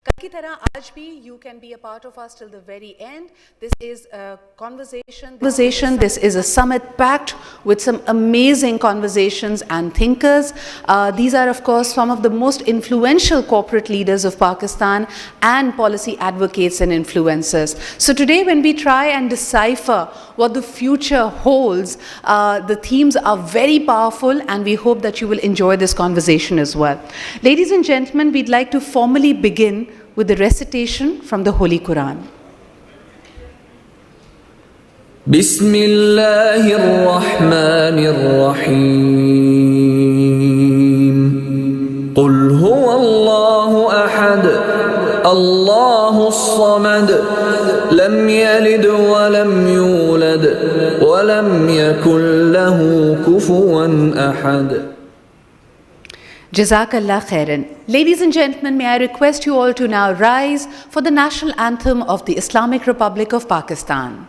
कल की तरह आज भी you can be a part of us till the very end. This is a conversation. This is a summit packed with some amazing conversations and thinkers. These are, of course, some of the most influential corporate leaders of Pakistan and policy advocates and influencers. So today, when we try and decipher what the future holds, the themes are very powerful, and we hope that you will enjoy this conversation as well. Ladies and gentlemen, we'd like to formally begin with the recitation from the Holy Quran. Bismillahir Rahmanir Rahim. Qul huwa Allahu ahad, Allahus samad, lam yalid wa lam yulad, wa lam yakul lahu kufuwan ahad. Jazakallah khairan. Ladies and gentlemen, may I request you all to now rise for the national anthem of the Islamic Republic of Pakistan.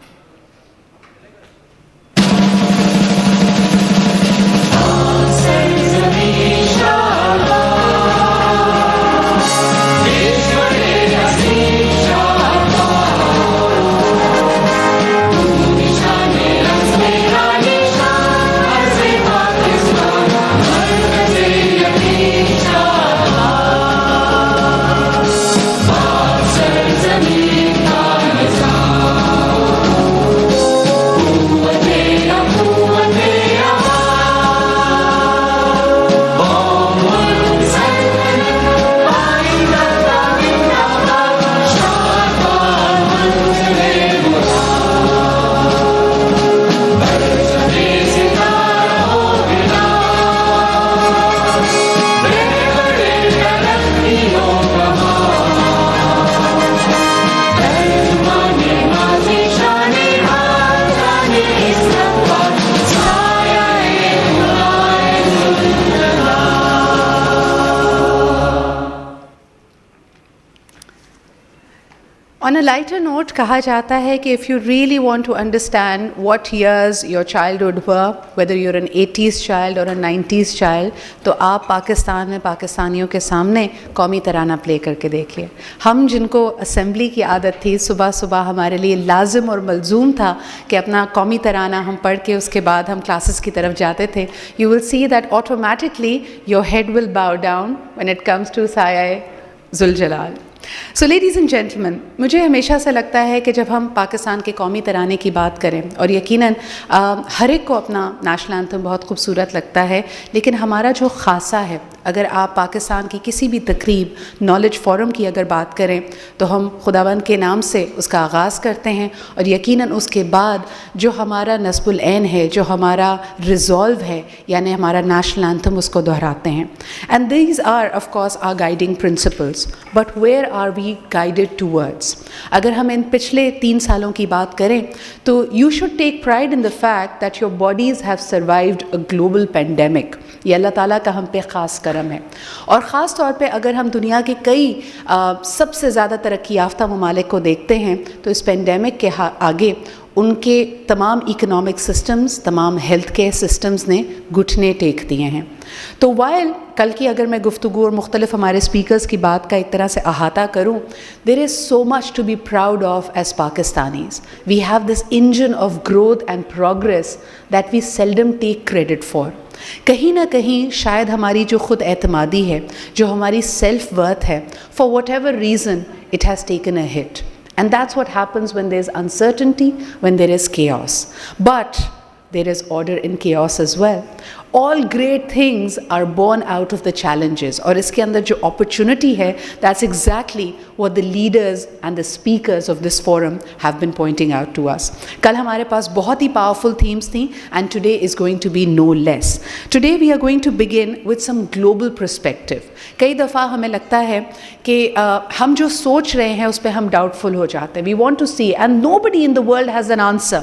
On a lighter note, कहा जाता है कि if you really want to understand what years your childhood were, whether you're an 80s child or a 90s child, तो आप पाकिस्तान में पाकिस्तानियों के सामने कौमी तराना प्ले करके देखिए. हम जिनको असेंबली की आदत थी, सुबह सुबह हमारे लिए लाजिम और मलजूम था कि अपना कौमी तराना हम पढ़ के उसके बाद हम क्लासेस की तरफ जाते थे. You will see that automatically your head will bow down when it comes to Saaya Zul Jalal. So ladies and gentlemen, मुझे हमेशा से लगता है कि जब हम पाकिस्तान के कौमी तराने की बात करें, और यकीनन हर एक को अपना नेशनल एंथम बहुत खूबसूरत लगता है, लेकिन हमारा जो ख़ासा है, अगर आप पाकिस्तान की किसी भी तकरीब, नॉलेज फोरम की अगर बात करें, तो हम खुदावंद के नाम से उसका आगाज़ करते हैं, और यकीनन उसके बाद जो हमारा नस्बुल ऐन है, जो हमारा रिज़ॉल्व है, यानी हमारा नेशनल एंथम, उसको दोहराते हैं. And these are of course are guiding principles, but where are we guided towards? अगर हम इन पिछले 3 सालों की बात करें, तो you should take pride in the fact that your bodies have survived a global pandemic. ये अल्लाह ताला का हम पे ख़ास करम है. और ख़ास तौर पे अगर हम दुनिया के कई सबसे ज़्यादा तरक्की याफ्ता ममालिक को देखते हैं, तो इस पेंडेमिक के आगे उनके तमाम इकोनॉमिक सिस्टम्स, तमाम हेल्थ केयर सिस्टम्स ने घुटने टेक दिए हैं. तो वाइल कल की अगर मैं गुफ्तगू और मुख्तलिफ हमारे स्पीकर्स की बात का एक तरह से अहाता करूँ, there is so much to be proud of as Pakistanis. We have this engine of growth and progress that we seldom take credit for. कहीं ना कहीं शायद हमारी जो ख़ुद एतमादी है, जो हमारी सेल्फ वर्थ है, for what ever reason it has taken a hit. And that's what happens when there's uncertainty, when there is chaos. But there is order in chaos as well. All great things are born out of the challenges. और इसके अंदर जो opportunity है, that's exactly what the leaders and the speakers of this forum have been pointing out to us. कल हमारे पास बहुत ही powerful themes थी, and today is going to be no less. Today we are going to begin with some global perspective. कई दफ़ा हमें लगता है कि हम जो सोच रहे हैं उस पर हम doubtful हो जाते हैं. We want to see, and nobody in the world has an answer.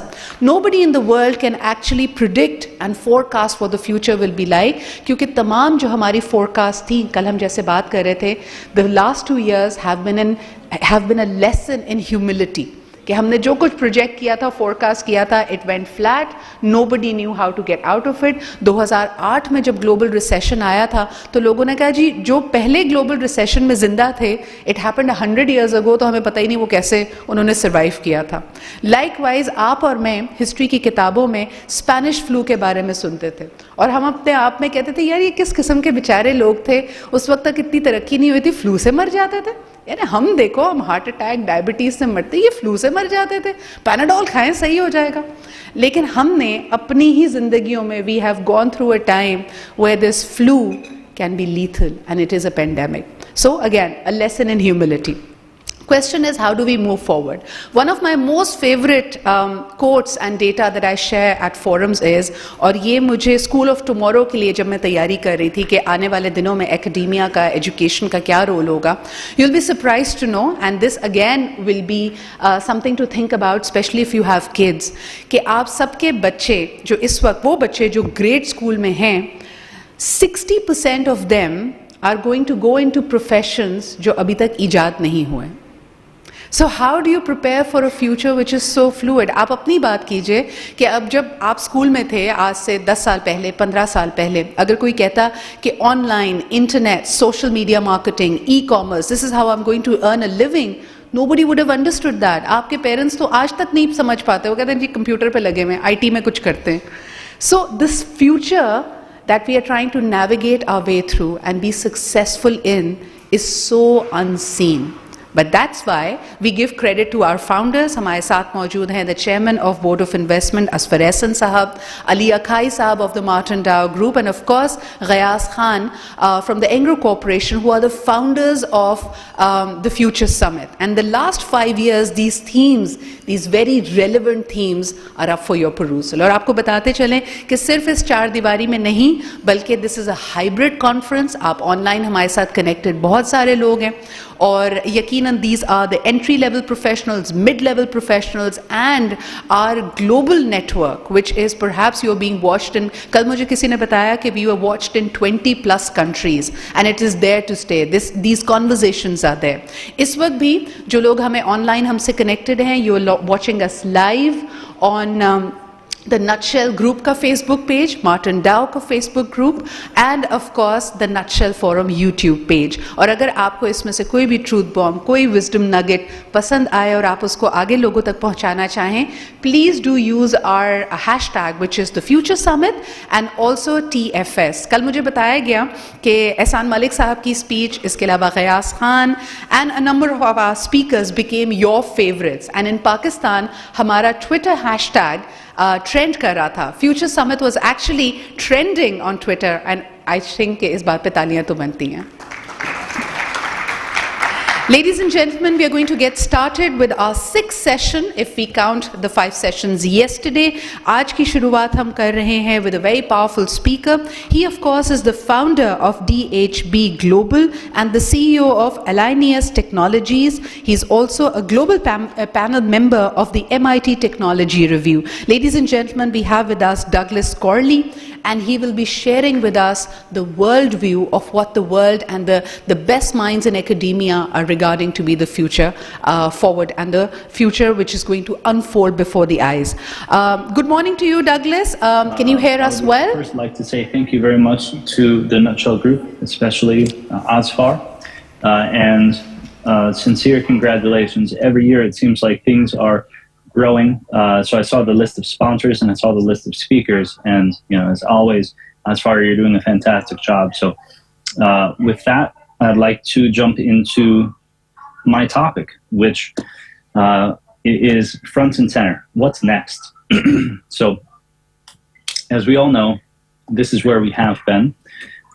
Nobody in the world can actually predict and forecast what the future will be like, क्योंकि तमाम जो हमारी forecast थी, कल हम जैसे बात कर रहे थे, the last 2 years have been a lesson in humility. कि हमने जो कुछ प्रोजेक्ट किया था, फोरकास्ट किया था, it went flat, nobody knew how to get out of it. 2008 में जब ग्लोबल रिसेशन आया था तो लोगों ने कहा जी जो पहले ग्लोबल रिसेशन में जिंदा थे, इट हैपेंड 100 ईयर्स अगो, तो हमें पता ही नहीं वो कैसे उन्होंने सर्वाइव किया था। लाइकवाइज आप और मैं हिस्ट्री की किताबों में स्पेनिश फ्लू के बारे में सुनते थे और हम अपने आप में कहते थे यार ये किस किस्म के बेचारे लोग थे, उस वक्त तक इतनी तरक्की नहीं हुई थी, फ्लू से मर जाते थे। यानी हम देखो, हम हार्ट अटैक डायबिटीज से मरते, ये फ्लू से मर जाते थे, पैनाडोल खाएं सही हो जाएगा। लेकिन हमने अपनी ही जिंदगियों में we have gone through a time where this flu can be lethal and it is a pandemic. So again a lesson in humility. Question is, how do we move forward? One of my most favorite quotes and data that I share at forums is, और ये मुझे School of Tomorrow के लिए जब मैं तैयारी कर रही थी कि आने वाले दिनों में academia का, education का क्या role होगा, you'll be surprised to know, and this again will be something to think about, especially if you have kids, कि आप सबके बच्चे जो इस वक्त, वो बच्चे जो grade school में हैं, 60% of them are going to go into professions जो अभी तक ईजाद नहीं हुए। So how do you prepare for a future which is so fluid? आप अपनी बात कीजिए कि अब जब आप स्कूल में थे आज से 10 साल पहले, 15 साल पहले, अगर कोई कहता कि online, internet, social media marketing, e commerce, this is how I am going to earn a living, nobody would have understood that. आपके पेरेंट्स तो आज तक नहीं समझ पाते, वो कहते हैं जी कंप्यूटर पे लगे हुए, आईटी में कुछ करते हैं। So this future that we are trying to navigate our way through and be successful in is so unseen. But that's why we give credit to our founders. हमारे साथ मौजूद हैं the chairman of board of investment Asfar Ehsan साहब, Ali Akai साहब of the Martin Dow Group, and of course Ghayas Khan from the Engro Corporation, who are the founders of the Future Summit. And the last 5 years, these themes, these very relevant themes are up for your perusal. और आपको बताते चलें कि सिर्फ इस चार दीवारी में नहीं, बल्कि this is a hybrid conference. आप online हमारे साथ connected बहुत सारे लोग हैं, और यकीनन these are the entry level professionals, mid level professionals, and our global network, which is perhaps you're being watched in, कल मुझे किसी ने बताया कि we were watched in 20 plus countries and it is there to stay. These conversations are there. इस वक्त भी जो लोग हमें online हमसे connected हैं, you're watching us live on the Nutshell Group का Facebook page, Martin Dow का Facebook group, and of course the Nutshell Forum YouTube page. और अगर आपको इसमें से कोई भी truth bomb, कोई wisdom nugget पसंद आए और आप उसको आगे लोगों तक पहुंचाना चाहें, please do use our hashtag which is the Future Summit and also TFS. कल मुझे बताया गया कि एहसान मलिक साहब की speech, इसके अलावा Ghiyas Khan and a number of our speakers became your favorites, and in Pakistan हमारा Twitter hashtag ट्रेंड कर रहा था. Future summit was actually trending on Twitter, and I think इस बात पे तालियां तो बनती हैं. Ladies and gentlemen, we are going to get started with our 6th session if we count the 5 sessions yesterday. आज की शुरुआत हम कर रहे हैं with a very powerful speaker. He of course is the founder of DHB Global and the CEO of Allineus Technologies. He's also a global panel member of the MIT Technology Review. Ladies and gentlemen, we have with us Douglas Corley, and he will be sharing with us the world view of what the world and the best minds in academia are regarding to be the future forward, and the future which is going to unfold before the eyes. Good morning to you, Douglas. Can you hear us well? I would first like to say thank you very much to the Nutshell Group, especially Asfar, and sincere congratulations. Every year it seems like things are growing. So I saw the list of sponsors and I saw the list of speakers, and as always, Asfar, you're doing a fantastic job. So with that, I'd like to jump into my topic, which is front and center. What's next? So as we all know, this is where we have been,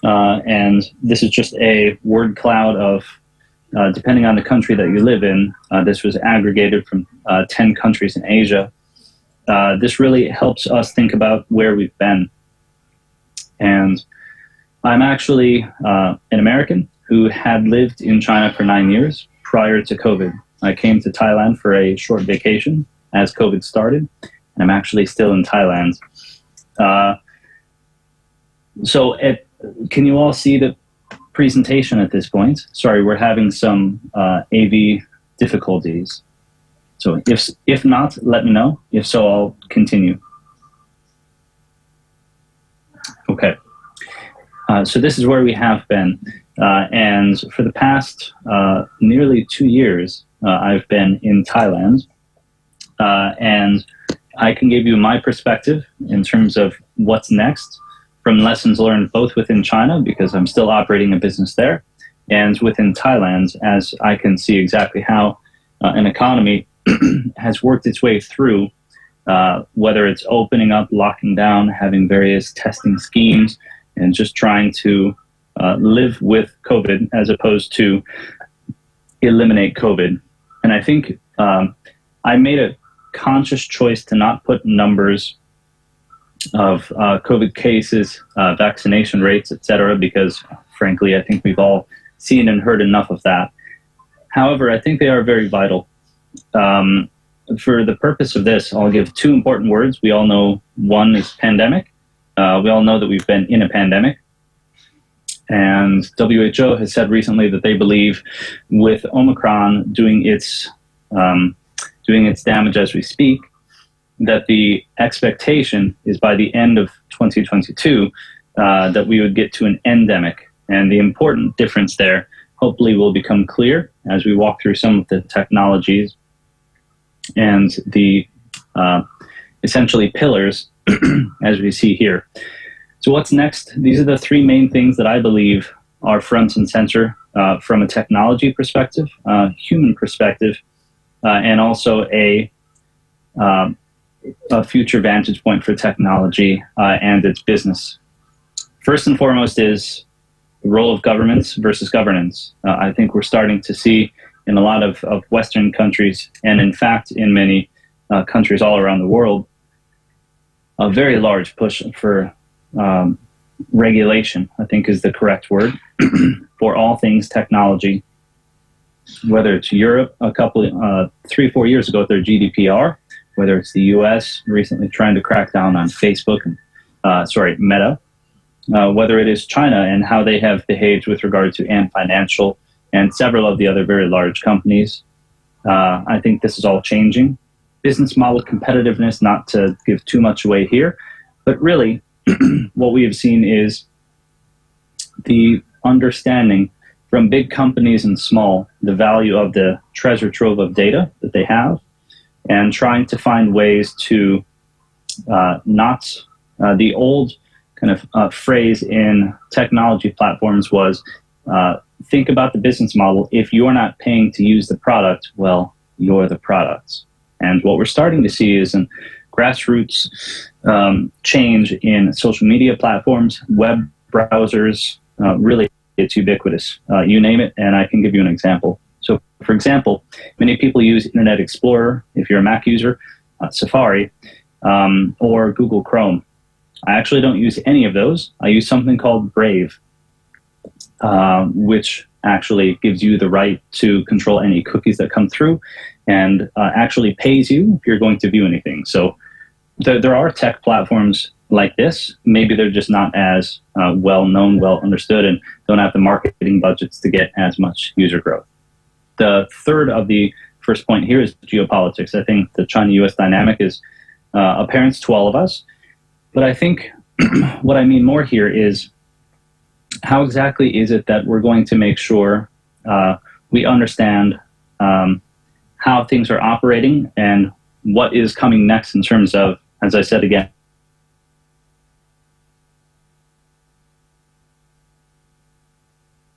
and this is just a word cloud of depending on the country that you live in. This was aggregated from 10 countries in Asia. This really helps us think about where we've been. And I'm actually an American who had lived in China for 9 years prior to COVID. I came to Thailand for a short vacation as COVID started, and I'm actually still in Thailand. Can you all see the presentation at this point? Sorry, we're having some AV difficulties. So if not, let me know. If so, I'll continue. Okay. So this is where we have been. And for the past nearly 2 years, I've been in Thailand. And I can give you my perspective in terms of what's next from lessons learned both within China, because I'm still operating a business there, and within Thailand, as I can see exactly how an economy has worked its way through, whether it's opening up, locking down, having various testing schemes, and just trying to live with COVID as opposed to eliminate COVID. And I think I made a conscious choice to not put numbers of COVID cases, vaccination rates, etc., because frankly, I think we've all seen and heard enough of that. However, I think they are very vital. For the purpose of this, I'll give two important words. We all know one is pandemic. We all know that we've been in a pandemic. And WHO has said recently that they believe with Omicron doing its damage as we speak, that the expectation is by the end of 2022 that we would get to an endemic. And the important difference there hopefully will become clear as we walk through some of the technologies and the essentially pillars as we see here. So what's next? These are the three main things that I believe are front and center from a technology perspective, human perspective, and also a future vantage point for technology and its business. First and foremost is the role of governments versus governance. I think we're starting to see in a lot of Western countries, and in fact in many countries all around the world, a very large push for regulation, I think is the correct word, for all things technology. Whether it's Europe, 3-4 years ago with their GDPR, whether it's the US recently trying to crack down on Facebook and Meta, whether it is China and how they have behaved with regard to Ant Financial and several of the other very large companies. I think this is all changing. Business model competitiveness, not to give too much away here, but really what we have seen is the understanding from big companies and small, the value of the treasure trove of data that they have, and trying to find ways to not the old kind of phrase in technology platforms was think about the business model. If you're not paying to use the product, well, you're the product. And what we're starting to see is a grassroots change in social media platforms, web browsers, really it's ubiquitous. You name it, and I can give you an example. So, for example, many people use Internet Explorer, if you're a Mac user, Safari, or Google Chrome. I actually don't use any of those. I use something called Brave, which actually gives you the right to control any cookies that come through and actually pays you if you're going to view anything. So there are tech platforms like this. Maybe they're just not as well known, well understood, and don't have the marketing budgets to get as much user growth. The third of the first point here is geopolitics. I think the China-US dynamic is apparent to all of us. But I think what I mean more here is how exactly is it that we're going to make sure we understand how things are operating and what is coming next in terms of, as I said again,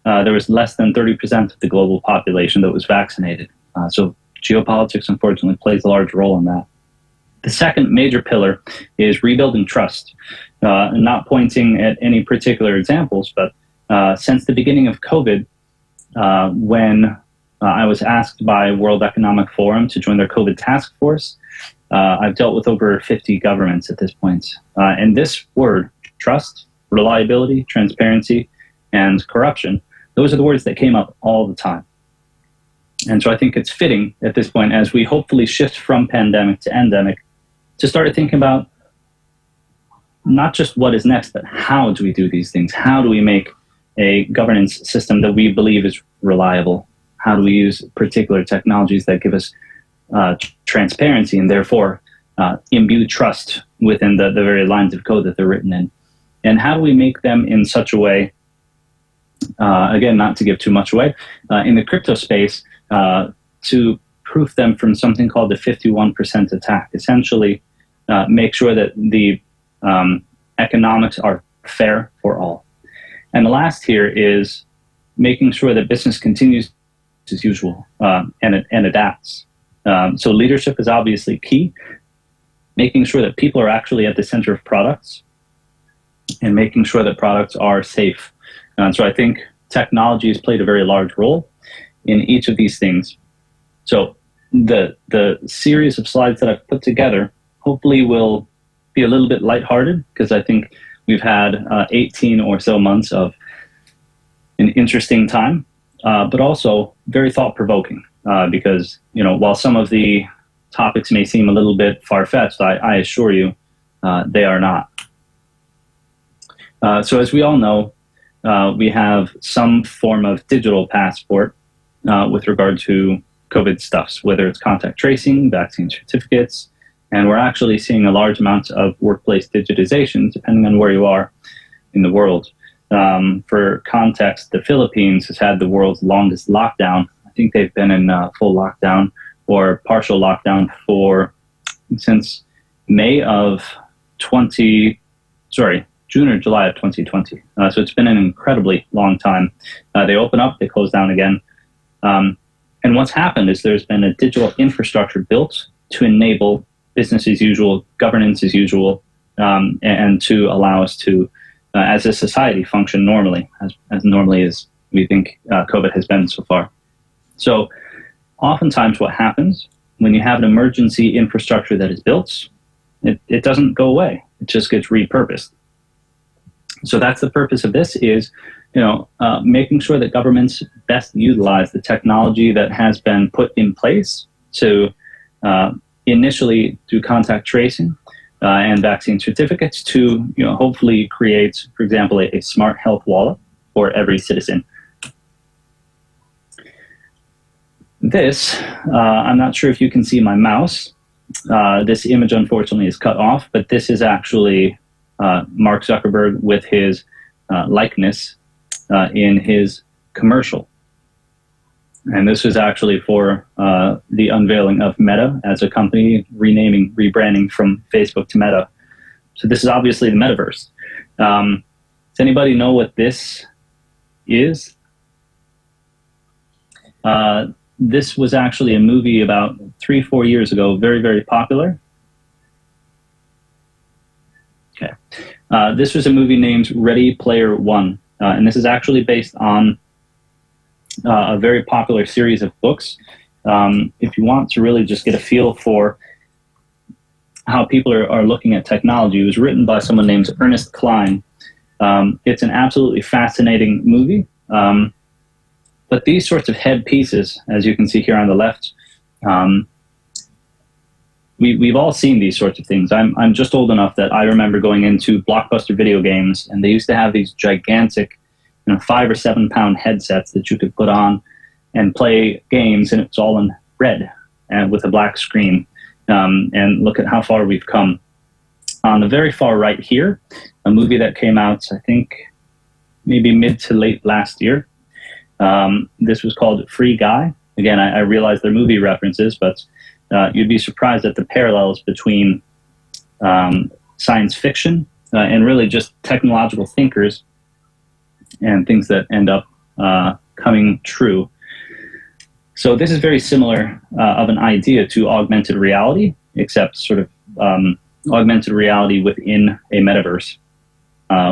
there was less than 30% of the global population that was vaccinated. So geopolitics, unfortunately, plays a large role in that. The second major pillar is rebuilding trust. Not pointing at any particular examples, but since the beginning of COVID, when I was asked by World Economic Forum to join their COVID task force, I've dealt with over 50 governments at this point. And this word, trust, reliability, transparency, and corruption, those are the words that came up all the time. And so I think it's fitting at this point, as we hopefully shift from pandemic to endemic, to start thinking about not just what is next, but how do we do these things? How do we make a governance system that we believe is reliable? How do we use particular technologies that give us transparency and therefore imbue trust within the very lines of code that they're written in? And how do we make them in such a way, again, not to give too much away, in the crypto space, to proof them from something called the 51% attack? Essentially, make sure that the economics are fair for all. And the last here is making sure that business continues as usual and adapts. So leadership is obviously key, making sure that people are actually at the center of products and making sure that products are safe. And so I think technology has played a very large role in each of these things. So the series of slides that I've put together hopefully will be a little bit lighthearted, because I think we've had 18 or so months of an interesting time, but also very thought-provoking, because, while some of the topics may seem a little bit far-fetched, I assure you they are not. So as we all know, we have some form of digital passport with regard to COVID stuffs, whether it's contact tracing, vaccine certificates, and we're actually seeing a large amount of workplace digitization, depending on where you are in the world. For context, the Philippines has had the world's longest lockdown. I think they've been in full lockdown or partial lockdown since June or July of 2020. So it's been an incredibly long time. They open up, they close down again. And what's happened is there's been a digital infrastructure built to enable business as usual, governance as usual, and to allow us to, as a society, function normally, as normally as we think COVID has been so far. So oftentimes what happens when you have an emergency infrastructure that is built, it doesn't go away. It just gets repurposed. So that's the purpose of this, is making sure that governments best utilize the technology that has been put in place to initially do contact tracing and vaccine certificates to hopefully create, for example, a smart health wallet for every citizen. This, I'm not sure if you can see my mouse. This image, unfortunately, is cut off, but this is actually Mark Zuckerberg with his likeness in his commercial. And this was actually for the unveiling of Meta as a company, rebranding from Facebook to Meta. So this is obviously the metaverse. Does anybody know what this is? This was actually a movie about 3-4 years ago, very, very popular. Okay. This was a movie named Ready Player One. And this is actually based on a very popular series of books. If you want to really just get a feel for how people are looking at technology, it was written by someone named Ernest Cline. It's an absolutely fascinating movie. But these sorts of head pieces, as you can see here on the left, we've all seen these sorts of things. I'm just old enough that I remember going into Blockbuster Video Games, and they used to have these gigantic 5 or 7 pound headsets that you could put on and play games, and it's all in red and with a black screen. And look at how far we've come. On the very far right here, a movie that came out, I think, maybe mid to late last year. This was called Free Guy. Again, I realize they're movie references, but you'd be surprised at the parallels between science fiction and really just technological thinkers and things that end up coming true. So this is very similar of an idea to augmented reality, except sort of augmented reality within a metaverse,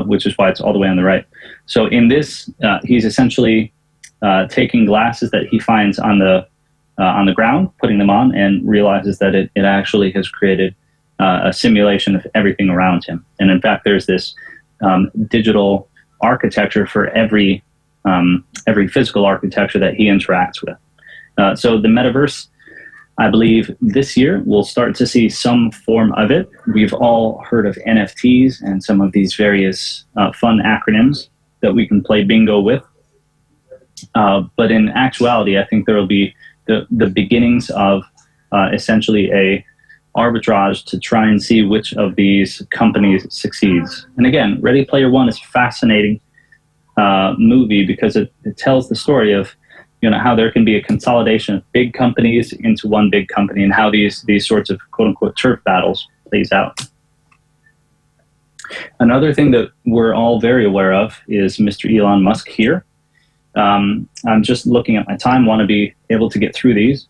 which is why it's all the way on the right. So in this, he's essentially taking glasses that he finds on the ground, putting them on, and realizes that it actually has created a simulation of everything around him. And in fact, there's this digital architecture for every physical architecture that he interacts with. So the metaverse, I believe this year we'll start to see some form of it. We've all heard of NFTs and some of these various fun acronyms that we can play bingo with. But in actuality, I think there will be the beginnings of essentially a arbitrage to try and see which of these companies succeeds. And again, Ready Player One is a fascinating movie because it tells the story of how there can be a consolidation of big companies into one big company and how these sorts of quote unquote turf battles plays out. Another thing that we're all very aware of is Mr. Elon Musk here. I'm just looking at my time, want to be able to get through these.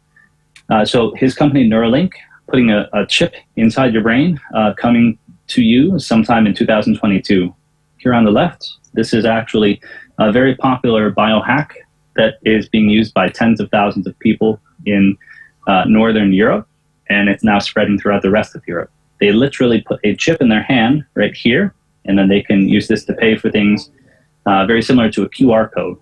So his company Neuralink, putting a chip inside your brain, coming to you sometime in 2022. Here on the left, this is actually a very popular biohack that is being used by tens of thousands of people in Northern Europe, and it's now spreading throughout the rest of Europe. They literally put a chip in their hand right here, and then they can use this to pay for things very similar to a QR code.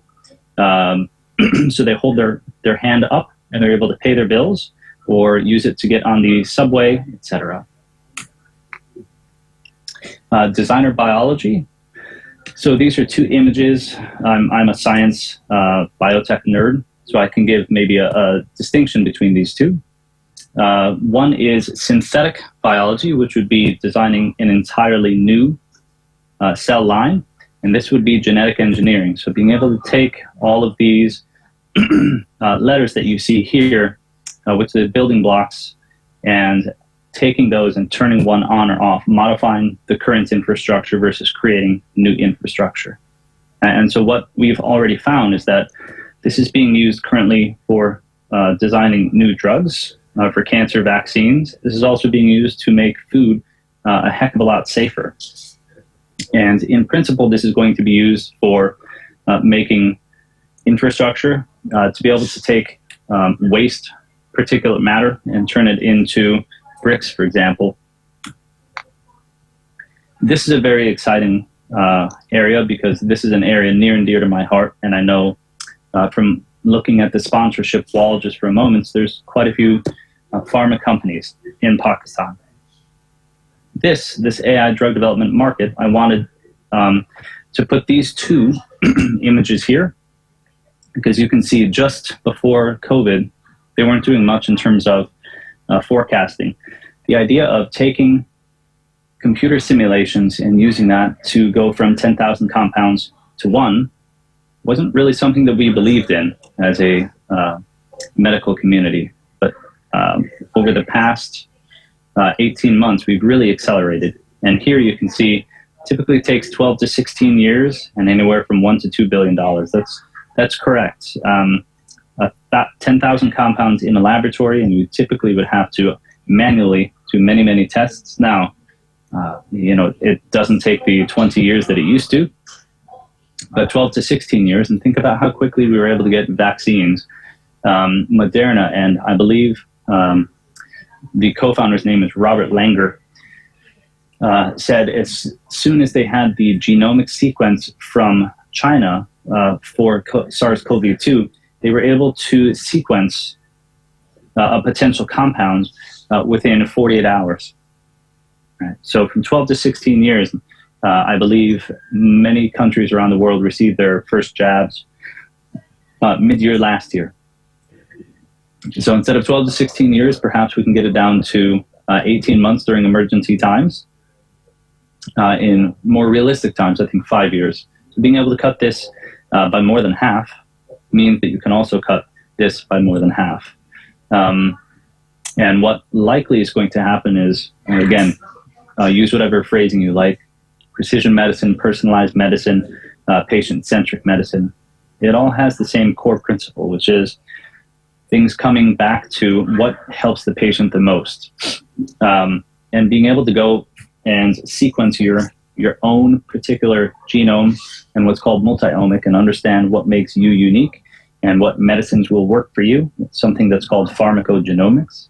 So they hold their hand up, and they're able to pay their bills or use it to get on the subway, etc. Designer biology. So these are two images. I'm a science biotech nerd, so I can give maybe a distinction between these two. One is synthetic biology, which would be designing an entirely new cell line, and this would be genetic engineering. So being able to take all of these letters that you see here with the building blocks and taking those and turning one on or off, modifying the current infrastructure versus creating new infrastructure. And so what we've already found is that this is being used currently for designing new drugs, for cancer vaccines. This is also being used to make food a heck of a lot safer. And in principle, this is going to be used for making infrastructure to be able to take waste particulate matter and turn it into bricks, for example. This is a very exciting area because this is an area near and dear to my heart, and I know from looking at the sponsorship wall just for a moment, there's quite a few pharma companies in Pakistan. This AI drug development market, I wanted to put these two images here because you can see just before COVID, they weren't doing much in terms of forecasting. The idea of taking computer simulations and using that to go from 10,000 compounds to one wasn't really something that we believed in as a medical community. But over the past 18 months, we've really accelerated. And here you can see, typically it takes 12 to 16 years and anywhere from $1 to $2 billion. That's correct. About 10,000 compounds in a laboratory, and you typically would have to manually do many, many tests. Now, it doesn't take the 20 years that it used to, but 12 to 16 years. And think about how quickly we were able to get vaccines. Moderna, and I believe the co-founder's name is Robert Langer, said as soon as they had the genomic sequence from China for SARS-CoV-2, they were able to sequence a potential compound within 48 hours. Right. So from 12 to 16 years, I believe many countries around the world received their first jabs mid-year last year. So instead of 12 to 16 years, perhaps we can get it down to 18 months during emergency times. In more realistic times, I think 5 years. So being able to cut this by more than half means that you can also cut this by more than half. And what likely is going to happen is, again, use whatever phrasing you like, precision medicine, personalized medicine, patient-centric medicine. It all has the same core principle, which is things coming back to what helps the patient the most. And being able to go and sequence your own particular genome and what's called multi-omic and understand what makes you unique and what medicines will work for you, something that's called pharmacogenomics.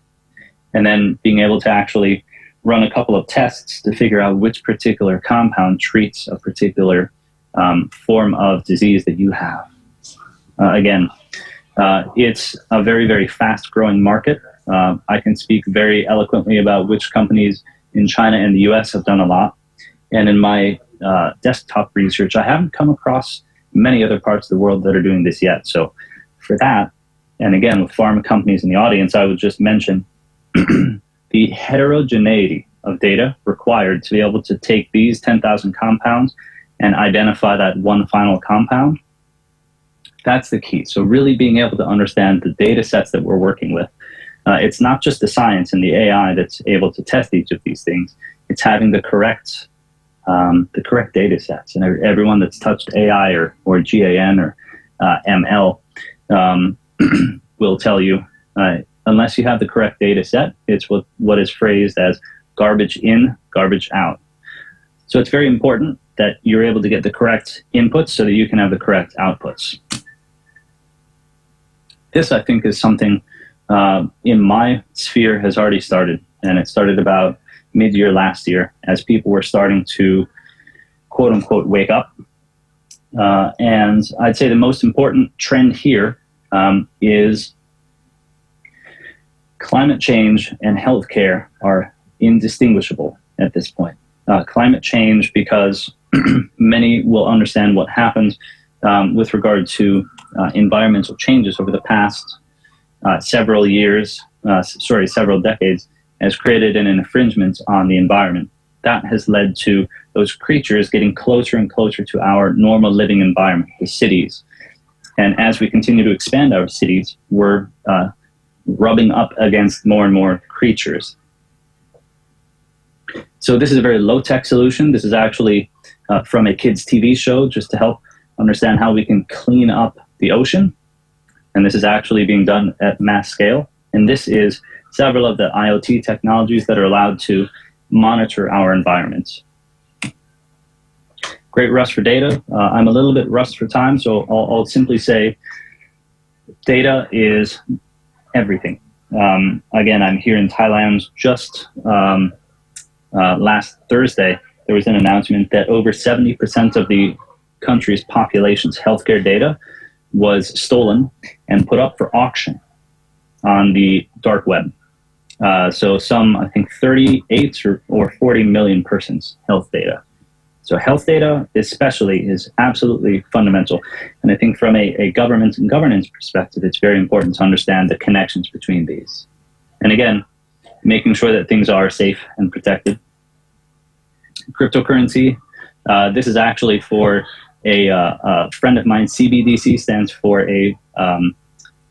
And then being able to actually run a couple of tests to figure out which particular compound treats a particular form of disease that you have. Again, it's a very, very fast-growing market. I can speak very eloquently about which companies in China and the US have done a lot. And in my desktop research, I haven't come across many other parts of the world that are doing this yet. So for that, and again, with pharma companies in the audience, I would just mention the heterogeneity of data required to be able to take these 10,000 compounds and identify that one final compound, that's the key. So really being able to understand the data sets that we're working with. It's not just the science and the AI that's able to test each of these things. It's having the correct data sets. And everyone that's touched AI or GAN or ML will tell you, unless you have the correct data set, it's what is phrased as garbage in, garbage out. So it's very important that you're able to get the correct inputs so that you can have the correct outputs. This, I think, is something in my sphere has already started, and it started about mid-year last year as people were starting to quote-unquote wake up. And I'd say the most important trend here is climate change and healthcare are indistinguishable at this point. Climate change, because many will understand what happened with regard to environmental changes over the past several decades, has created an infringement on the environment. That has led to those creatures getting closer and closer to our normal living environment, the cities. And as we continue to expand our cities, we're rubbing up against more and more creatures. So this is a very low-tech solution. This is actually from a kids' TV show, just to help understand how we can clean up the ocean. And this is actually being done at mass scale. And this is several of the IoT technologies that are allowed to monitor our environments. Great rust for data. I'm a little bit rust for time, so I'll simply say data is everything. Again, I'm here in Thailand. Just last Thursday, there was an announcement that over 70% of the country's population's healthcare data was stolen and put up for auction on the dark web. So some, I think, 38 or 40 million persons' health data. So health data especially is absolutely fundamental. And I think from a government and governance perspective, it's very important to understand the connections between these. And again, making sure that things are safe and protected. Cryptocurrency, this is actually for a friend of mine. CBDC stands for a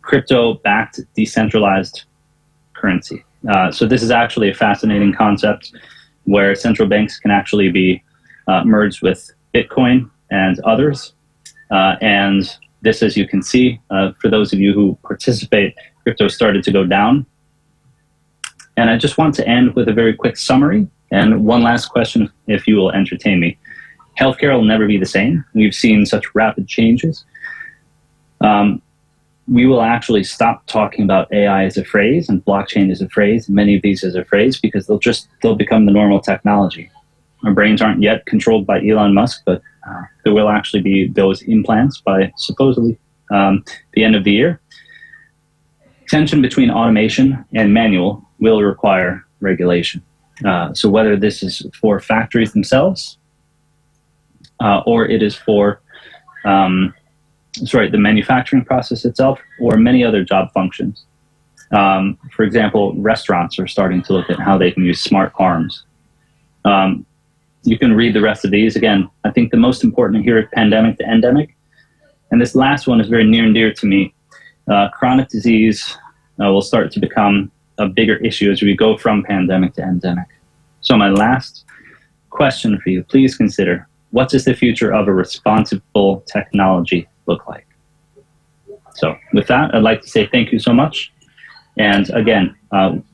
crypto-backed decentralized currency. So this is actually a fascinating concept where central banks can actually be merged with Bitcoin and others. And this, as you can see, for those of you who participate, crypto started to go down. And I just want to end with a very quick summary and one last question, if you will entertain me. Healthcare will never be the same. We've seen such rapid changes. We will actually stop talking about AI as a phrase and blockchain as a phrase, many of these as a phrase, because they'll become the normal technology. Our brains aren't yet controlled by Elon Musk, but there will actually be those implants by supposedly the end of the year. Tension between automation and manual will require regulation. So whether this is for factories themselves or it is for the manufacturing process itself, or many other job functions. For example, restaurants are starting to look at how they can use smart arms. You can read the rest of these. Again, I think the most important here is pandemic to endemic. And this last one is very near and dear to me. Chronic disease will start to become a bigger issue as we go from pandemic to endemic. So my last question for you, please consider, what does the future of a responsible technology look like? So with that, I'd like to say thank you so much. And again,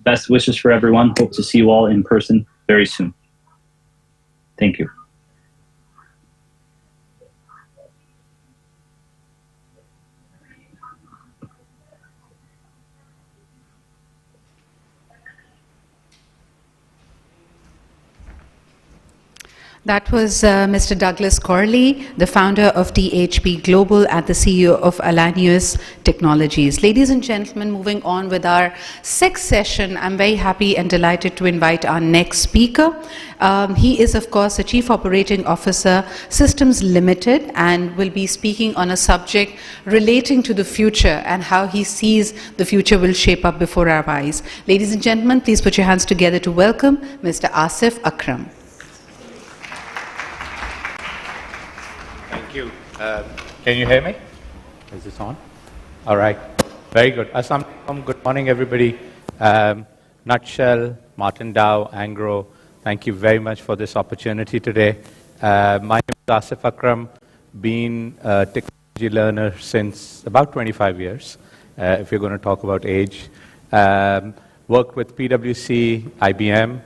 best wishes for everyone. Hope to see you all in person very soon. Thank you. That was Mr. Douglas Corley, the founder of DHP Global and the CEO of Alanius Technologies. Ladies and gentlemen, moving on with our sixth session, I'm very happy and delighted to invite our next speaker. He is, of course, the Chief Operating Officer, Systems Limited, and will be speaking on a subject relating to the future and how he sees the future will shape up before our eyes. Ladies and gentlemen, please put your hands together to welcome Mr. Asif Akram. Thank you. Can you hear me? Is this on? All right. Very good. Assalamu alaikum. Good morning, everybody. Nutshell, Martin Dow, Angro, thank you very much for this opportunity today. My name is Asif Akram, been a technology learner since about 25 years, if you're going to talk about age. Worked with PwC, IBM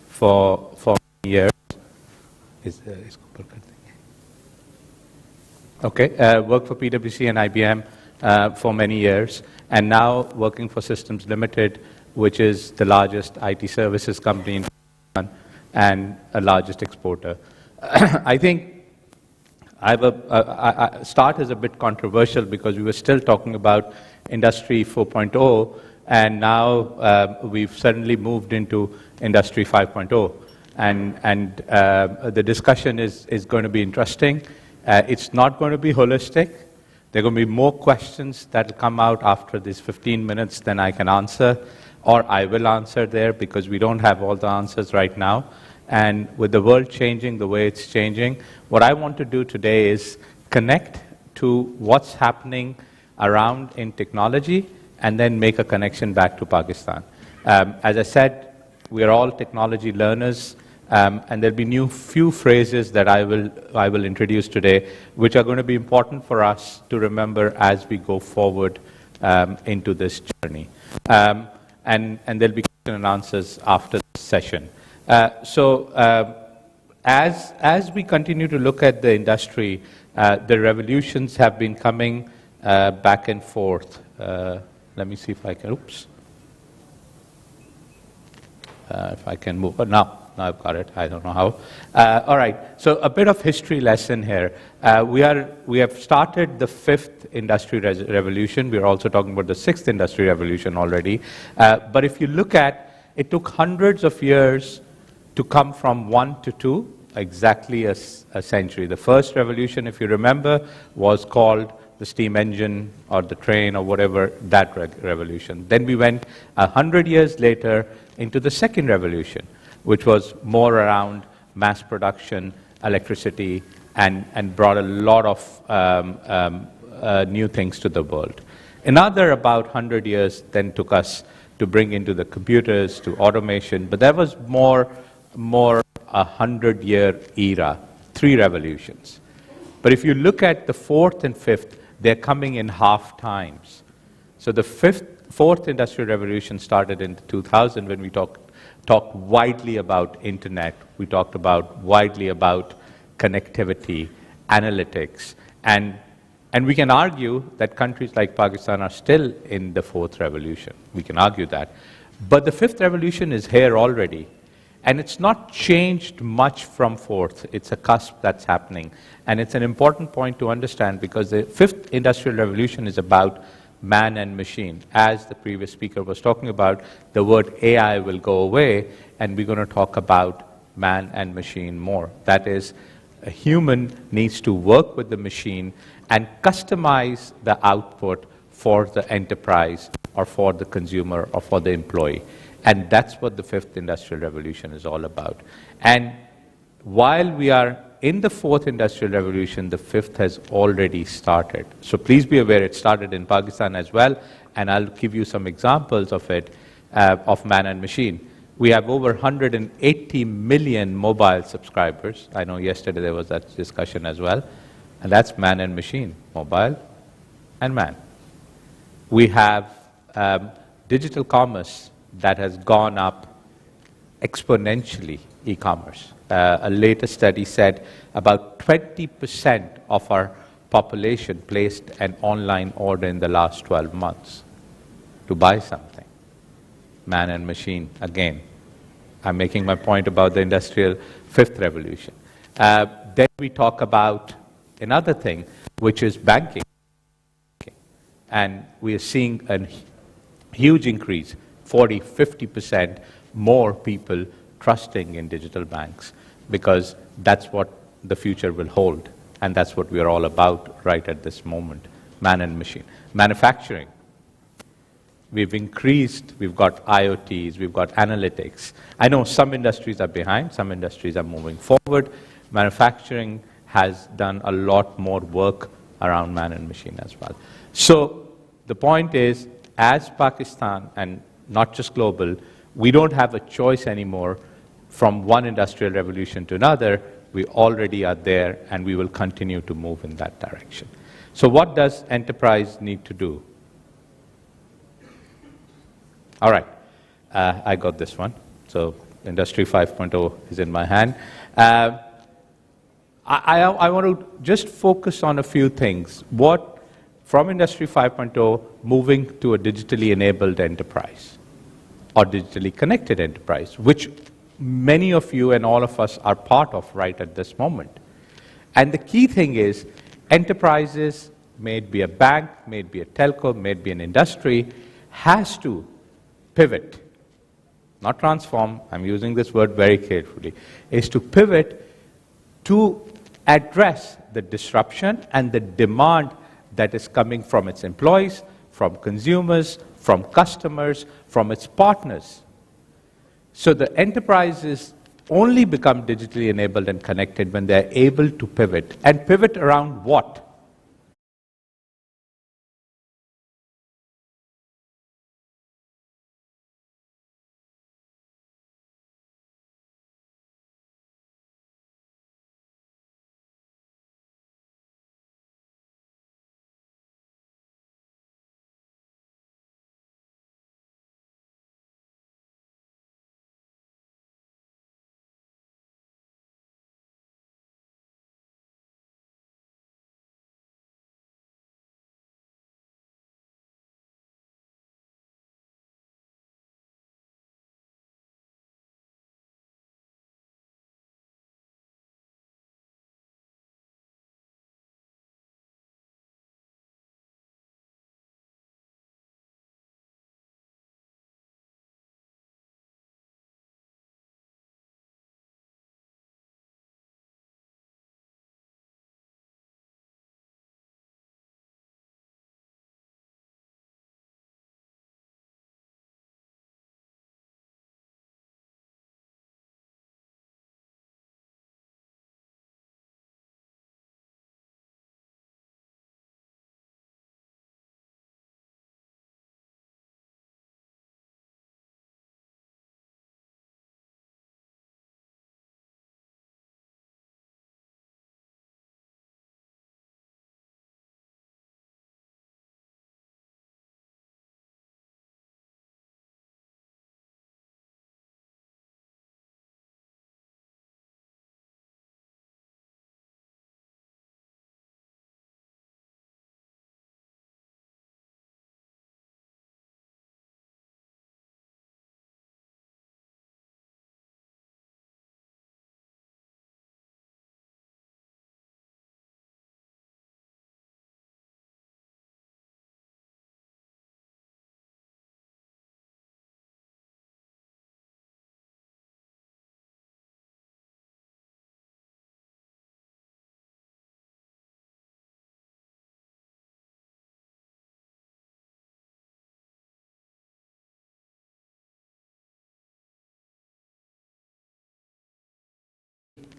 for many years. Worked for PwC and IBM for many years, and now working for Systems Limited, which is the largest IT services company in Pakistan and a largest exporter. I think start is a bit controversial because we were still talking about Industry 4.0, and now we've suddenly moved into Industry 5.0, and the discussion is going to be interesting. It's not going to be holistic. There are going to be more questions that will come out after these 15 minutes than I can answer, or I will answer there, because we don't have all the answers right now. And with the world changing the way it's changing, what I want to do today is connect to what's happening around in technology and then make a connection back to Pakistan. As I said, we are all technology learners. And there'll be few phrases that I will introduce today, which are going to be important for us to remember as we go forward into this journey. And there'll be question and answers after this session. As we continue to look at the industry, the revolutions have been coming back and forth. Let me see if I can. Oops. If I can move. Now I've got it. I don't know how. All right. So a bit of history lesson here. We have started the fifth industry revolution. We're also talking about the sixth industry revolution already. But if you look at, it took hundreds of years to come from 1 to 2, exactly a century. The first revolution, if you remember, was called the steam engine or the train or whatever, that revolution. Then we went 100 years later into the second revolution, which was more around mass production, electricity, and brought a lot of new things to the world. Another about 100 years then took us to bring into the computers, to automation, but that was more a 100-year era, 3 revolutions. But if you look at the fourth and fifth, they're coming in half times. So the fourth industrial revolution started in 2000 when we talked widely about internet. We talked widely about connectivity, analytics, and we can argue that countries like Pakistan are still in the fourth revolution. We can argue that. But the fifth revolution is here already. And it's not changed much from fourth. It's a cusp that's happening. And it's an important point to understand, because the fifth industrial revolution is about man and machine. As the previous speaker was talking about, the word AI will go away, and we're going to talk about man and machine more. That is, a human needs to work with the machine and customize the output for the enterprise or for the consumer or for the employee. And that's what the fifth industrial revolution is all about. And while we are in the fourth industrial revolution, the fifth has already started. So please be aware, it started in Pakistan as well, and I'll give you some examples of it, of man and machine. We have over 180 million mobile subscribers. I know yesterday there was that discussion as well. And that's man and machine, mobile and man. We have digital commerce that has gone up exponentially, e-commerce. A latest study said about 20% of our population placed an online order in the last 12 months to buy something. Man and machine, again. I'm making my point about the industrial fifth revolution. Then we talk about another thing, which is banking. And we are seeing a huge increase, 40, 50% more people trusting in digital banks, because that's what the future will hold. And that's what we are all about right at this moment, man and machine. Manufacturing. We've increased, we've got IoTs, we've got analytics. I know some industries are behind, some industries are moving forward. Manufacturing has done a lot more work around man and machine as well. So the point is, as Pakistan, and not just global, we don't have a choice anymore from one industrial revolution to another. We already are there, and we will continue to move in that direction. So what does enterprise need to do? All right, I got this one. So Industry 5.0 is in my hand. I want to just focus on a few things. From Industry 5.0, moving to a digitally enabled enterprise or digitally connected enterprise, which many of you and all of us are part of right at this moment. And the key thing is, enterprises, may it be a bank, may it be a telco, may it be an industry, has to pivot, not transform, I'm using this word very carefully, is to pivot to address the disruption and the demand that is coming from its employees, from consumers, from customers, from its partners. So the enterprises only become digitally enabled and connected when they're able to pivot. And pivot around what?